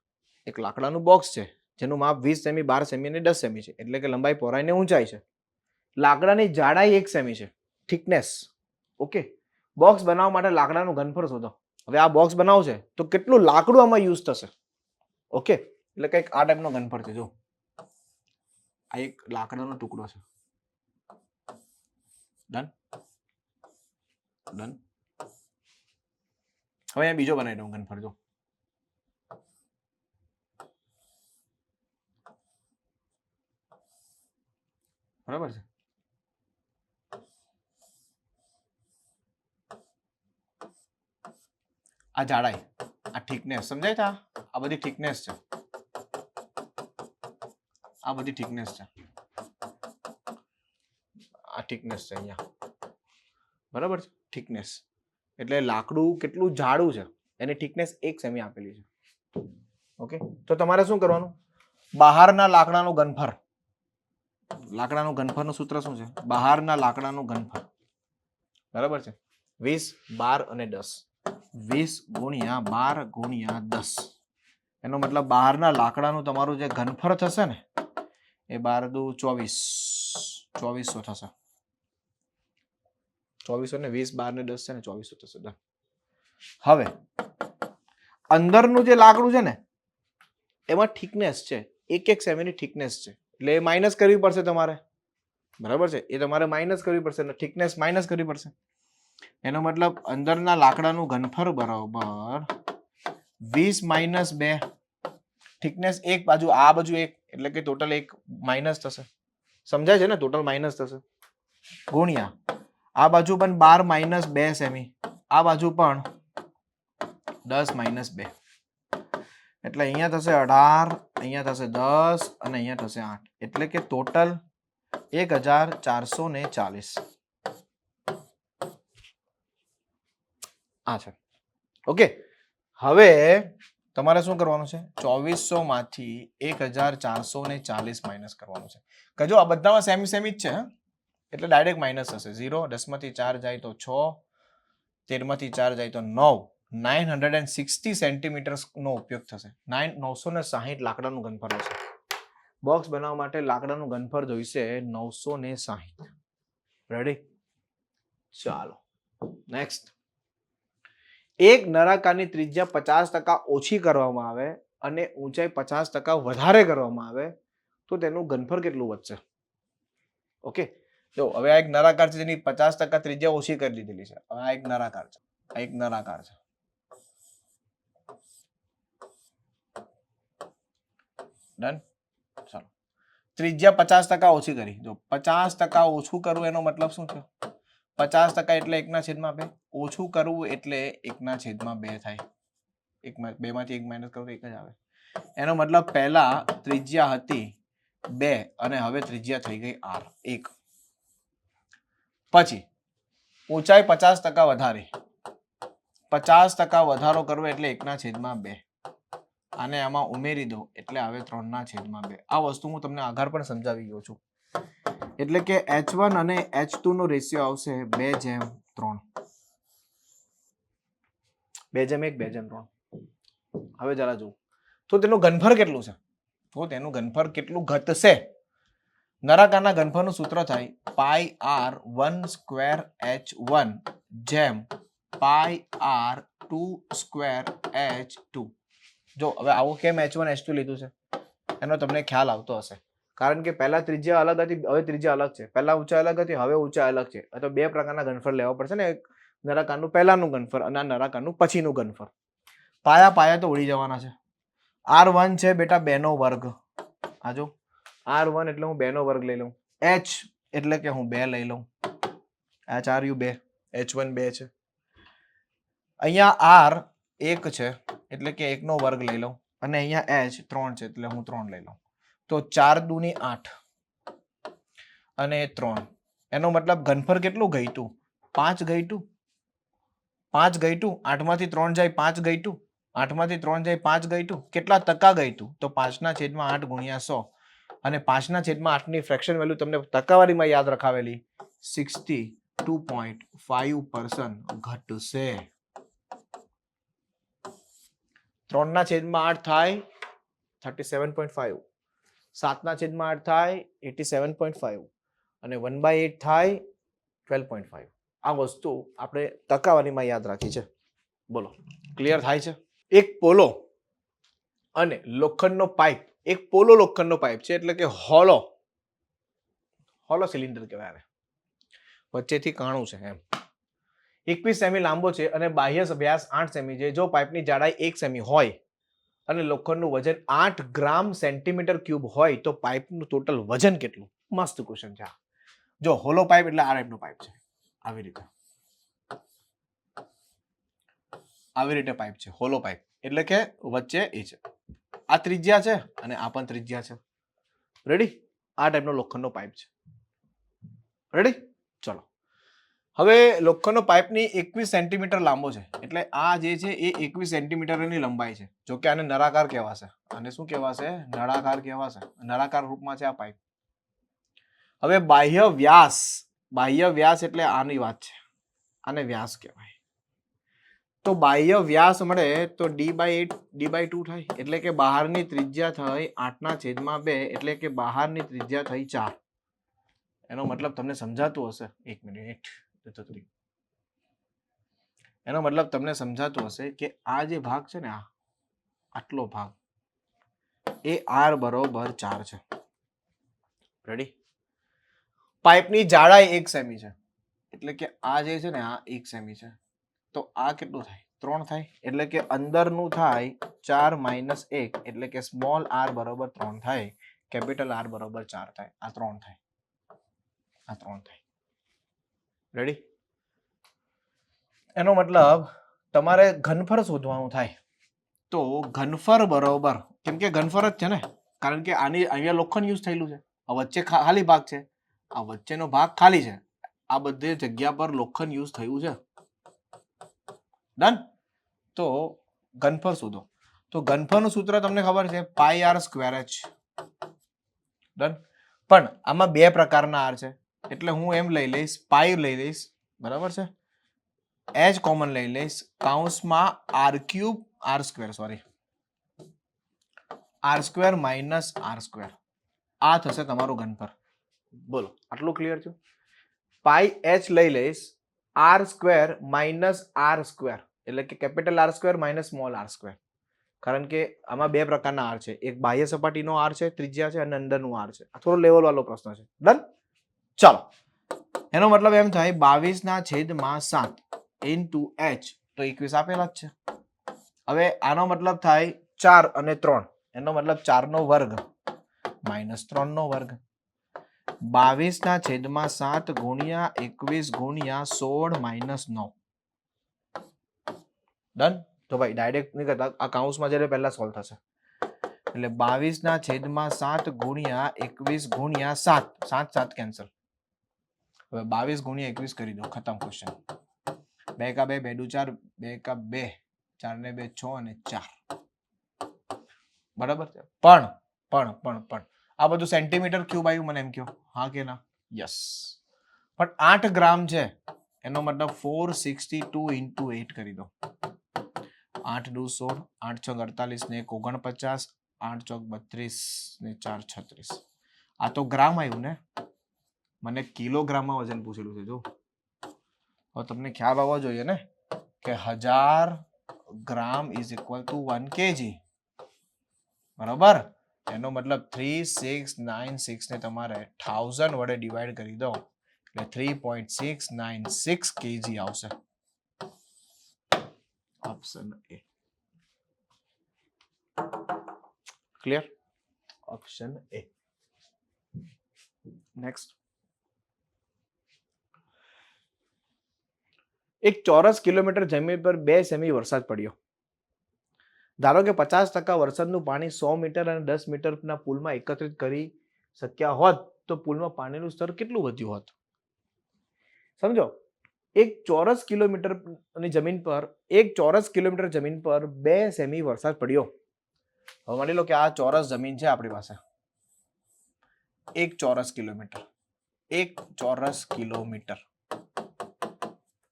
એક લાકડાનું બોક્સ છે જેનું માપ 20 સેમી 12 સેમી અને 10 સેમી છે, એટલે કે લંબાઈ પહોળાઈ ને ઊંચાઈ છે. લાકડાની જાડાઈ 1 સેમી છે, થિકનેસ. ઓકે, બોક્સ બનાવવા માટે લાકડાનું ઘનફળ શોધો. હવે આ બોક્સ બનાવશે તો કેટલું લાકડું આમાં યુઝ થશે? ઓકે, એટલે કંઈક આ ટાઈપનો ઘનફળ છે. જો આ એક લાકડાનો ટુકડો છે. Done done. હવે અહીંયા બીજો બનાવી દઉં ઘનફળ. જો બરાબર છે. આ જાડાઈ, આ થિકનેસ સમજાય છે? આ બધી થિકનેસ છે, આ બધી થિકનેસ છે, આ થિકનેસ છે અહીંયા. બરાબર છે, થિકનેસ એટલે લાકડું કેટલું જાડું છે એની થિકનેસ 1 સેમી આપેલી છે. ઓકે, તો તમારે શું કરવાનું? બહારના લાકડાનું ઘનફળ, લાકડાનું ઘનફળનું સૂત્ર શું છે? બહારના લાકડાનું ઘનફળ બરાબર છે 20 12 અને 10. 20 ગુણ્યા 12 ગુણ્યા 10. એનો મતલબ બહારના લાકડાનું તમારું જે ઘનફળ થશે ને એ 12 દુ 2400 થશે. 2400 ને 20 12 ને 10 છે ને 2400 થશે. હવે અંદરનું જે લાકડું છે ને એમાં થિકનેસ છે 1 સેમીની થિકનેસ છે, એટલે એ માઇનસ કરવી પડશે તમારે. બરાબર છે, એ તમારે માઇનસ કરવી પડશે, થિકનેસ માઇનસ કરવી પડશે. એનો મતલબ અંદરના લાકડાનું ઘનફળ બરાબર 20 માઇનસ 2. થિકનેસ એક બાજુ, આ બાજુ 1, એટલે કે ટોટલ 1 માઇનસ થશે. સમજાય છે ને? ટોટલ માઇનસ થશે. ગુણ્યા આ બાજુ પણ 12 માઇનસ 2 સેમી, આ બાજુ પણ 10 માઇનસ 2, એટલે અહીંયા થશે 18, અહીંયા થશે 10 અને અહીંયા થશે 8, એટલે કે ટોટલ 1440. આ છે. ઓકે, હવે તમારે શું કરવાનું છે? 2400 માંથી 1440 માઇનસ કરવાનું છે. કજો આ બધામાં સેમી સેમી જ છે, એટલે ડાયરેક્ટ માઇનસ થશે. 0 10 માંથી 4 જાય તો 6, 13 માંથી 4 જાય તો 9. 960 સેન્ટીમીટર નો ઉપયોગ થશે. 960 લાકડાનું ઘનફળ હશે. બોક્સ બનાવવા માટે લાકડાનું ઘનફળ જોઈશે 960. રેડી? ચાલો નેક્સ્ટ. એક નળાકારની ત્રિજ્યા 50% ઓછી કરવામાં આવે અને ઊંચાઈ 50% વધારે કરવામાં આવે તો તેનું ઘનફળ કેટલું વધશે? ઓકે, જો હવે આ એક નળાકાર છે જેની 50% ત્રિજ્યા ઓછી કરી દીધેલી છે. હવે આ એક નળાકાર છે, આ એક નળાકાર છે. ડન. ચાલો, ત્રિજ્યા 50% ઓછી કરી. જો 50% ઓછું કરવું એનો મતલબ શું થયો? 50% એટલે 1/2. ઓછું કરવું એટલે 1/2 થાય. 2 માંથી 1 માઇનસ કરો તો 1 જ આવે. એનો મતલબ પહેલા ત્રિજ્યા હતી 2 અને હવે ત્રિજ્યા થઈ ગઈ r 1. પછી ઊંચાઈ 50% વધારી, 50% વધારો કરવો એટલે 1/2. આને આમાં ઉમેરી દો એટલે આવે 3/2. આ વસ્તુ હું તમને આગળ પણ સમજાવી ગયો છું. એટલે કે H1 અને H2 નો રેશિયો આવશે 2:3. 2:1 2:3. હવે જરા જુઓ તો તેનું ઘનફળ કેટલું છે? તો તેનું ઘનફળ કેટલું ઘટશે? નળાકારના ઘનફળનું સૂત્ર થાય πr1² H1 જેમ પાઈ આર 2 સ્ક્વેર h2. જો હવે આવું કેમ h1 h2 લીધું છે એનો તમને ખ્યાલ આવતો હશે, કારણ કે પહેલા ત્રિજ્યા અલગ હતી, હવે ત્રિજ્યા અલગ છે. પહેલા ઊંચાઈ અલગ હતી, હવે ઊંચાઈ અલગ છે. તો બે પ્રકારના ઘનફળ લેવા પડશે ને, એક નળાકારનું પહેલાનું ઘનફળ અને આ નળાકારનું પછીનું ઘનફળ. પાયા પાયા તો ઉડી જવાના છે. r1 છે બેટા 2 નો વર્ગ. આ જો r1 એટલે હું 2 નો વર્ગ લઈ લઉં, h એટલે કે હું 2 લઈ લઉં, h r 2, h1 2 છે. અહીંયા r 1 છે એટલે કે 1 નો વર્ગ લઈ લઉં, અને અહીંયા h 3 છે એટલે હું 3 લઈ લઉં. તો 4 દુની 8 અને 3, એનો મતલબ ઘનફળ કેટલું ગયું? 5 ગયું. 5 ગયું. 8 માંથી 3 જાય 5 ગયું. 8 માંથી 3 જાય 5 ગયું. કેટલા ટકા ગયું? તો 5/8 ગુણ્યા 100, અને 5/8 ની ફ્રેક્શન વેલ્યુ તમને ટકાવારીમાં યાદ રખાવેલી 62.5% ઘટશે. 3/8 થાય 37.5, 7/8 થાય 87.5, અને 1/8 થાય 12.5. આ વસ્તુ આપણે ટકાવારીમાં યાદ રાખી છે. બોલો, ક્લિયર થાય છે? એક પોલો અને લોખંડનો પાઇપ, એક પોલો લોખંડનો પાઇપ છે એટલે કે હોલો સિલિન્ડર કહેવાય, વચ્ચેથી કાણું છે એમ. 21 સેમી લાંબો છે અને બાહ્ય વ્યાસ 8 સેમી છે. જો પાઇપની જાડાઈ 1 સેમી હોય અને લોખંડનું વજન 8 ગ્રામ સેન્ટીમીટર ક્યુબ હોય તો પાઇપનું ટોટલ વજન કેટલું? મસ્ત ક્વેશ્ચન છે. જો હોલો પાઇપ એટલે આ ટાઈપનો પાઇપ છે, આવી રીતે પાઇપ છે. હોલો પાઇપ એટલે કે વચ્ચે એ છે, આ ત્રિજ્યા છે અને આ પણ ત્રિજ્યા છે. રેડી? આ ટાઈપનો લોખંડનો પાઇપ છે. રેડી? ચલો, હવે લોખંડનો પાઇપની 21 સેન્ટીમીટર લાંબો છે એટલે આ જે છે એ 21 સેન્ટીમીટરની લંબાઈ છે. જો કે આને નળાકાર કહેવાશે. આને શું કહેવાશે? નળાકાર કહેવાશે. નળાકાર રૂપમાં છે આ પાઇપ. હવે બાહ્ય વ્યાસ એટલે આની વાત છે, આને વ્યાસ કહેવાય. તો બાહ્ય વ્યાસ મળે તો d/2 થાય, એટલે કે બહારની ત્રિજ્યા થઈ 8/2, એટલે કે બહારની ત્રિજ્યા થઈ 4. એનો મતલબ તમને સમજાતું હશે, એક મિનિટ, એનો મતલબ તમને સમજાતું હશે કે આ જે ભાગ છે ને, આટલો ભાગ એ r બરોબર 4 છે. રેડી? પાઇપની જાડાઈ 1 સેમી છે એટલે કે આ જે છે ને આ 1 સેમી છે, તો આ કેટલું થાય? 3 થાય. એટલે કે અંદરનું થાય 4 - 1, એટલે કે સ્મોલ r બરોબર 3 થાય, કેપિટલ R બરોબર 4 થાય. આ 3 થાય, આ 3 થાય. રેડી? એનો મતલબ તમારે ઘનફળ શોધવાનું થાય, તો ઘનફળ બરોબર, કેમ કે ઘનફળ જ છે ને, કારણ કે આની અહીંયા લોખંડ યુઝ થયેલું છે, આ વચ્ચે ખાલી ભાગ છે, આ વચ્ચેનો ભાગ ખાલી છે, આ બધી જગ્યા પર લોખંડ યુઝ થયું છે. ડન? તો ઘનફળ શોધો. તો ઘનફળનું સૂત્ર તમને ખબર છે, πr²h. ડન? પણ આમાં બે પ્રકારના r છે એટલે હું એમ લઈ લઈશ, પાઈ લઈ લઈશ, બરાબર છે, h કોમન લઈ લઈશ, કૌંસમાં r² આ થશે તમારું ઘનફળ. બોલો, આટલું ક્લિયર છે? પાઈ h લઈ લઈશ, r² એટલે કે કેપિટલ R² સ્મોલ r², કારણ કે આમાં બે પ્રકારના r છે, એક બાહ્ય સપાટીનો r છે, ત્રિજ્યા છે, અને અંદરનું r છે. આ થોડો લેવલ વાળો પ્રશ્ન છે. ડન? ચાલો, એનો મતલબ એમ થાય 22/7 ઇન્ટુ h, તો 21 આપેલા જ છે. હવે આનો મતલબ થાય 4 અને 3, એનો મતલબ 4 નો વર્ગ માઇનસ 3 નો વર્ગ, 22/7 ગુણ્યા 21 ગુણ્યા 16 માઇનસ 9. ડન? તો ભાઈ ડાયરેક્ટ નહીં કરતા, આ કૌંસમાં જ્યારે પહેલા સોલ્વ થશે, એટલે 22/7 ગુણ્યા 21 ગુણ્યા 7, 7 કેન્સલ. હવે 22 ગુણ્યા 21 કરી દો, ખતમ ક્વેશ્ચન. 2 કા 2, 2 દુ 4, 2 કા 2, 4 ને 2 6 અને 4. બરાબર છે? પણ આ બધું સેન્ટીમીટર ક્યુબ આવ્યું, મને એમ કહો, હા કે ના? યસ. પણ 8 ગ્રામ છે, એનો મતલબ 462 ઇન્ટુ 8 કરી દો. 8 દુ 16, 8 છ 48 ને 1 49, 8 ચોક 32 ને 4 36. આ તો ગ્રામ આવ્યું ને, મને કિલોગ્રામમાં વજન પૂછેલું છે. જો હવે તમને ખ્યાલ આવવો જોઈએ ને, કે 1000 ગ્રામ ઇઝ ઇક્વલ ટુ 1 kg, બરાબર. એનો મતલબ 3696 ને તમારે 1000 વડે ડિવાઈડ કરી દો એટલે 3.696 kg આવશે. Option A. Clear? Option A. Next. એક ચોરસ કિલોમીટર જમીન પર 2 સેમી વરસાદ પડ્યો. ધારો કે 50% વરસાદનું પાણી 100 મીટર અને 10 મીટરના પુલમાં એકત્રિત કરી શક્યા હોત તો પુલમાં પાણીનું સ્તર કેટલું વધ્યું હોત? સમજો, એક ચોરસ કિલોમીટરની જમીન પર 2 સેમી વરસાદ પડ્યો. હવે માની લો કે આ ચોરસ જમીન છે આપણી પાસે. 1 ચોરસ કિલોમીટર.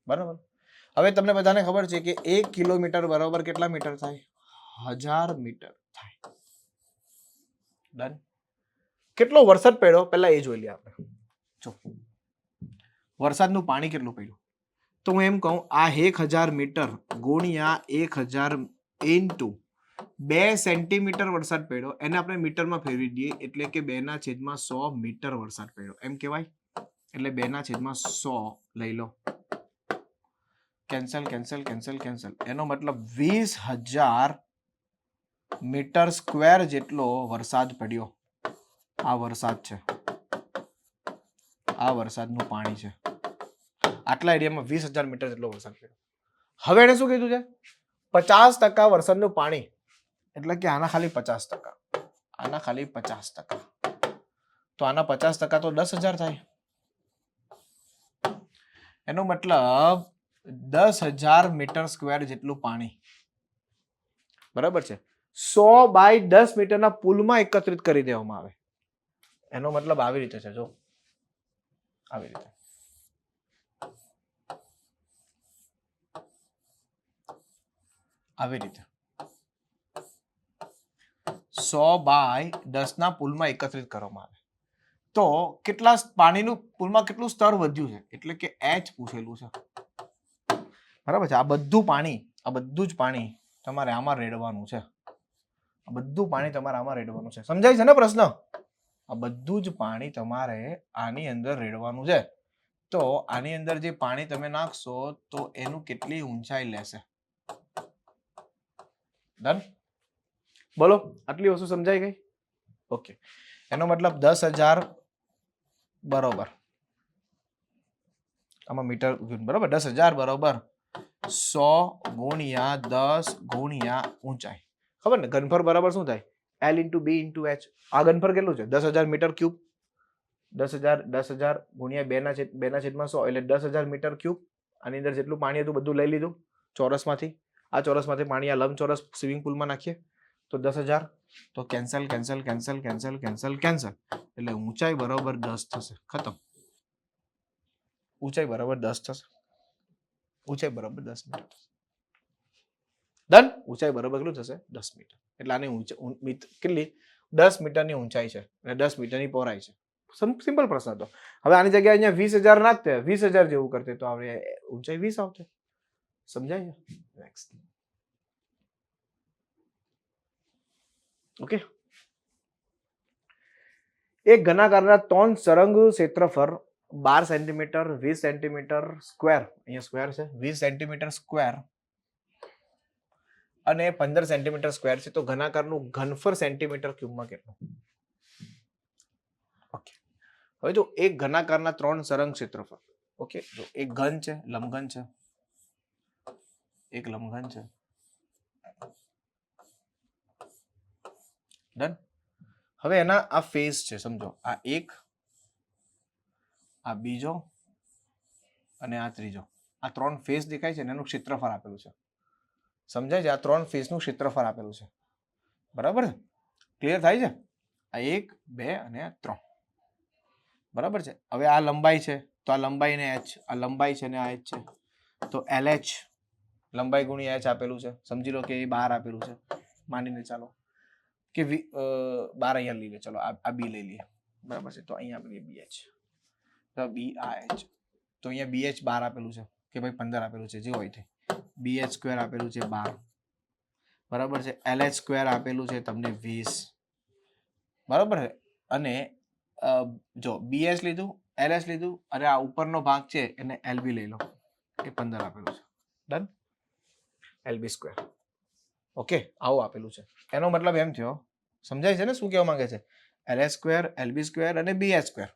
બરાબર. હવે તમને બધાને ખબર છે કે 1 કિલોમીટર બરાબર કેટલા મીટર થાય? 1000 મીટર થાય. ડન. કેટલો વરસાદ પડ્યો પહેલા એ જોઈ લઈએ આપણે. જો વરસાદનું પાણી કેટલું પડ્યું તો હું એમ કહું આ 1000 મીટર ગુણ્યા 1000 ઇન્ટુ 2 સેન્ટીમીટર વરસાદ પડ્યો એને આપણે મીટરમાં ફેરવી દઈએ એટલે કે 2/100 મીટર વરસાદ પડ્યો એમ કહેવાય. એટલે 2/100 લઈ લો. કેન્સલ. એનો મતલબ 20,000 મીટર સ્ક્વેર જેટલો વરસાદ પડ્યો. આ વરસાદ છે, આ વરસાદનું પાણી છે. આટલા એરિયામાં 20,000 મીટર જેટલો વરસાદ પડ્યો. હવે એને શું કીધું છે? 50% વરસાદનું પાણી એટલે કે આના ખાલી 50%. આના ખાલી 50%. તો આના 50% તો 10,000 થાય. એનો મતલબ 10,000 મીટર સ્ક્વેર જેટલું પાણી, બરાબર છે, 100/10 મીટરના પુલમાં એકત્રિત કરી દેવામાં આવે. એનો મતલબ આવી રીતે છે. જો આવી રીતે આવી રીતે 100/10 ના પુલમાં એકત્રિત કરવામાં આવે તો કેટલા પાણીનું પુલમાં કેટલું સ્તર વધ્યું છે એટલે કે H પૂછેલું છે. બરાબર છે. આ બધું જ પાણી તમારે આમાં રેડવાનું છે. આ બધું પાણી તમારે આમાં રેડવાનું છે. સમજાય છે ને પ્રશ્ન? આ બધું જ પાણી તમારે આની અંદર રેડવાનું છે. તો આની અંદર જે પાણી તમે નાખશો તો એનું કેટલી ઊંચાઈ લેશે? ડન? બોલો, આટલી વસ્તુ સમજાઈ ગઈ? ઓકે. એનો મતલબ 10,000 બરોબર આમાં મીટર બરાબર 10,000 બરોબર 100 ગુણ્યા 10 ગુણ્યા ઊંચાઈ. ખબર ને ઘનફળ બરાબર શું થાય? L × B × H. આ ઘનફળ કેટલું છે? 10,000 મીટર ક્યુબ. 10,000 ગુણ્યા 2/100 એટલે 10,000 મીટર ક્યુબ. આની અંદર જેટલું પાણી હતું બધું લઈ લીધું ચોરસમાંથી. આ ચોરસમાંથી પાણી આ લંબચોરસ સ્વિમિંગ પુલમાં નાખીએ તો 10,000. તો કેન્સલ. એટલે ઊંચાઈ બરાબર 10 થશે. ખતમ. ઊંચાઈ બરાબર 10 થશે. ઊંચાઈ બરાબર 10 મીટર. ડન? ઊંચાઈ બરાબર કેટલું થશે? 10 મીટર. એટલે આની ઊંચાઈ કેટલી? 10 મીટરની ઊંચાઈ છે અને 10 મીટરની પહોળાઈ છે. સિમ્પલ પ્રશ્ન હતો. હવે આની જગ્યાએ અહીંયા 20,000 નાખતે 20,000 જેવું કરતે તો આપણે ઊંચાઈ 20 આવતે. સમજાય છે? નેક્સ્ટ. ઓકે. એક ઘનાકારના 3 સરંગ ક્ષેત્રફળ 12 સેન્ટીમીટર 20 સેન્ટીમીટર સ્ક્વેર, અહીંયા સ્ક્વેર છે, 20 સેન્ટીમીટર સ્ક્વેર અને 15 સેન્ટીમીટર સ્ક્વેર છે. તો ઘનાકારનું ઘનફળ સેન્ટીમીટર ક્યુબમાં કેટલું? ઓકે. હવે જો એક ઘનાકારના 3 સરંગ ક્ષેત્રફળ. ઓકે. જો એક ઘન છે, લંબઘન છે, એક લંબઘન છે. ડન? હવે એના આ ફેસ છે. સમજો આ એક, આ બીજો અને આ ત્રીજો. આ 3 ફેસ દેખાય છે ને એનું ક્ષેત્રફળ આપેલું છે. સમજાય છે? આ 3 ફેસનું ક્ષેત્રફળ આપેલું છે. બરાબર છે? ક્લિયર થાય છે? આ 1 2 અને 3. બરાબર છે? હવે આ લંબાઈ છે તો આ લંબાઈ ને h, આ લંબાઈ છે ને આ h છે તો LH લંબાઈ ગુણ્યા h આપેલું છે. સમજી લો કે એ 12 આપેલું છે. માનીને ચાલો કે 12 અહીંયા લઈ લે. ચલો આ b લઈ લઈએ. બરાબર છે? તો અહીંયા આપણે BH તો BH તો અહીંયા BH 12 આપેલું છે કે ભાઈ 15 આપેલું છે, જે હોય તે. BH સ્ક્વેર આપેલું છે 12, બરાબર છે. LH સ્ક્વેર આપેલું છે તમને 20, બરાબર છે. અને જો BH લીધું, LH લીધું અને આ ઉપરનો ભાગ છે એને LB લઈ લો, એ 15 આપેલું છે. ડન. LB square. ઓકે, આવું આપેલું છે. એનો મતલબ એમ થયો, સમજાય છે ને શું કહેવા માંગે છે? LH સ્ક્વેર, LB સ્ક્વેર અને BH square.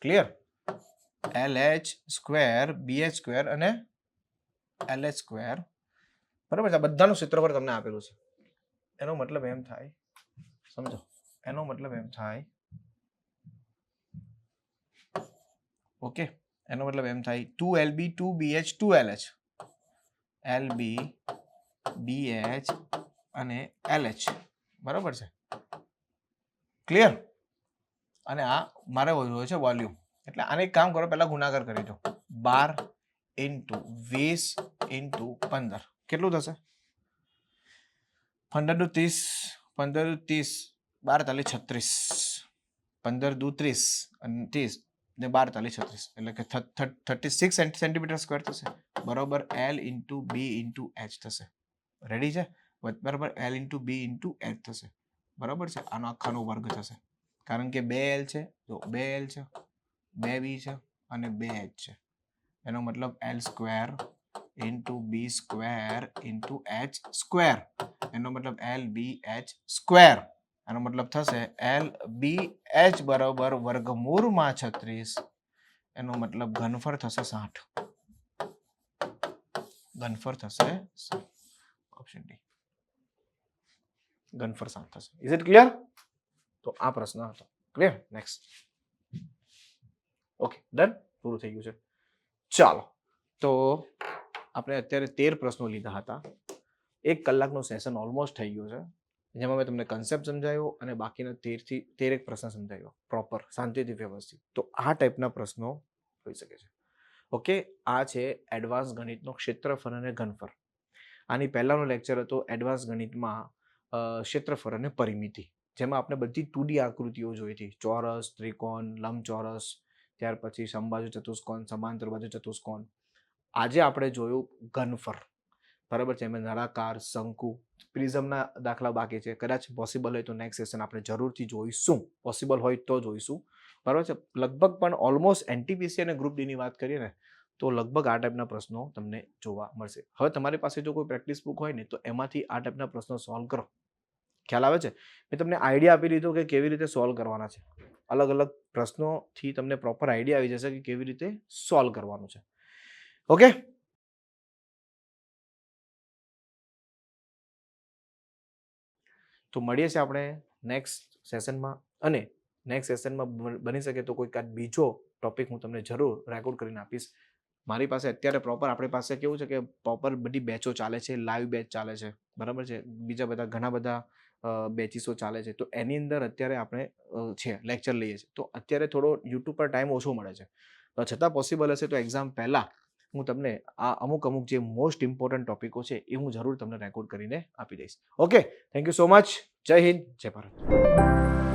Clear? LH square, BH square અને LH સ્ક્વેર, બરાબર છે. બધાનું ક્ષેત્રફળ તમને આપેલું છે. એનો મતલબ એમ થાય, સમજો, એનો મતલબ એમ થાય, ઓકે, એનો મતલબ એમ થાય 2LB 2BH 2LH, LB BH અને LH, બરાબર છે. ક્લિયર? અને આ મારે હોય છે વોલ્યુમ, એટલે આને એક કામ કરો, પહેલા ગુણાકાર કરી દો. 12 × 20 × 15 કેટલું થશે? 15 દુ 30, 15 દુ 30, 12 તાલી 36, 15 દુ 30 અને 30 ને 12 તાલી 36, એટલે કે 36 સેન્ટીમીટર સ્ક્વેર થશે, બરોબર. L × B × H થશે. રેડી છે? બરાબર, L × B × H થશે, બરાબર છે. આનો આખાનો વર્ગ થશે, કારણ કે 2L છે, તો 2L છે, 2B છે અને 2H છે. એનો મતલબ L square × B square × H square, એનો મતલબ LBH સ્ક્વેર. એનો મતલબ થશે LBH બરાબર વર્ગમૂળમાં 36, એનો મતલબ ઘનફળ થશે 60. ઘનફળ થશે, ઓપ્શન ડી, ઘનફળ 60 થશે. Is it clear? તો આ પ્રશ્ન હતો. ક્લિયર? નેક્સ્ટ. ઓકે, ડન, પૂરું થઈ ગયું છે. ચાલો, તો આપણે અત્યારે 13 પ્રશ્નો લીધા હતા. 1 કલાકનું સેશન ઓલમોસ્ટ થઈ ગયું છે, જેમાં મેં તમને કન્સેપ્ટ સમજાવ્યો અને બાકીના 13 પ્રશ્ન સમજાવ્યો પ્રોપર, શાંતિથી, વ્યવસ્થિત. તો આ ટાઈપના પ્રશ્નો હોઈ શકે છે. ઓકે, આ છે એડવાન્સ ગણિતનો ક્ષેત્રફળ અને ઘનફળ. આની પહેલાનો લેક્ચર હતો એડવાન્સ ગણિતમાં ક્ષેત્રફળ અને પરિમિતિ, જેમાં આપણે બધી 2D આકૃતિઓ જોઈ હતી, ચોરસ, ત્રિકોણ, લંબચોરસ, ત્યાર પછી સમબાજુ ચતુષ્કોણ, સમાંતર બાજુ ચતુષ્કોણ. આજે આપણે જોયું ઘનફળ, બરાબર છે. એમાં નળાકાર, શંકુ, પ્રિઝમના દાખલા બાકી છે. કદાચ પોસિબલ હોય તો નેક્સ્ટ સેશન આપણે જરૂરથી જોઈશું, પોસિબલ હોય તો જોઈશું, બરાબર છે. લગભગ પણ ઓલમોસ્ટ NTPC અને ગ્રુપ ડી ની વાત કરીએ ને તો લગભગ આ ટાઈપના પ્રશ્નો તમને જોવા મળશે. હવે તમારી પાસે જો કોઈ પ્રેક્ટિસ બુક હોય ને તો એમાંથી આ ટાઈપના પ્રશ્નો સોલ્વ કરો. ખ્યાલ આવે છે? મેં તમને આઈડિયા આપી દીધો કે કેવી રીતે સોલ્વ કરવાના છે. અલગ અલગ પ્રશ્નોથી તમને પ્રોપર આઈડિયા આવી જશે કે કેવી રીતે સોલ્વ કરવાનું છે. ઓકે, તો મળીએ છીએ આપણે નેક્સ્ટ સેશનમાં, અને નેક્સ્ટ સેશનમાં બની શકે તો કોઈ કાંઈ બીજો ટોપિક હું તમને જરૂર રેકોર્ડ કરીને આપીશ. મારી પાસે અત્યારે પ્રોપર, આપણી પાસે કેવું છે કે પ્રોપર બધી બેચો ચાલે છે, લાઈવ બેચ ચાલે છે, બરાબર છે. બીજા બધા ઘણા બધા બેચીસો ચાલે છે, તો એની અંદર અત્યારે આપણે છે લેક્ચર લઈએ છીએ. તો અત્યારે થોડો યુટ્યુબ પર ટાઈમ ઓછો મળે છે, છતાં પોસિબલ હશે તો એક્ઝામ પહેલાં હું તમને આ અમુક જે મોસ્ટ ઇમ્પોર્ટન્ટ ટોપિકો છે એ હું જરૂર તમને રેકોર્ડ કરીને આપી દઈશ. Okay, thank you so much. જય હિન્દ, જય ભારત.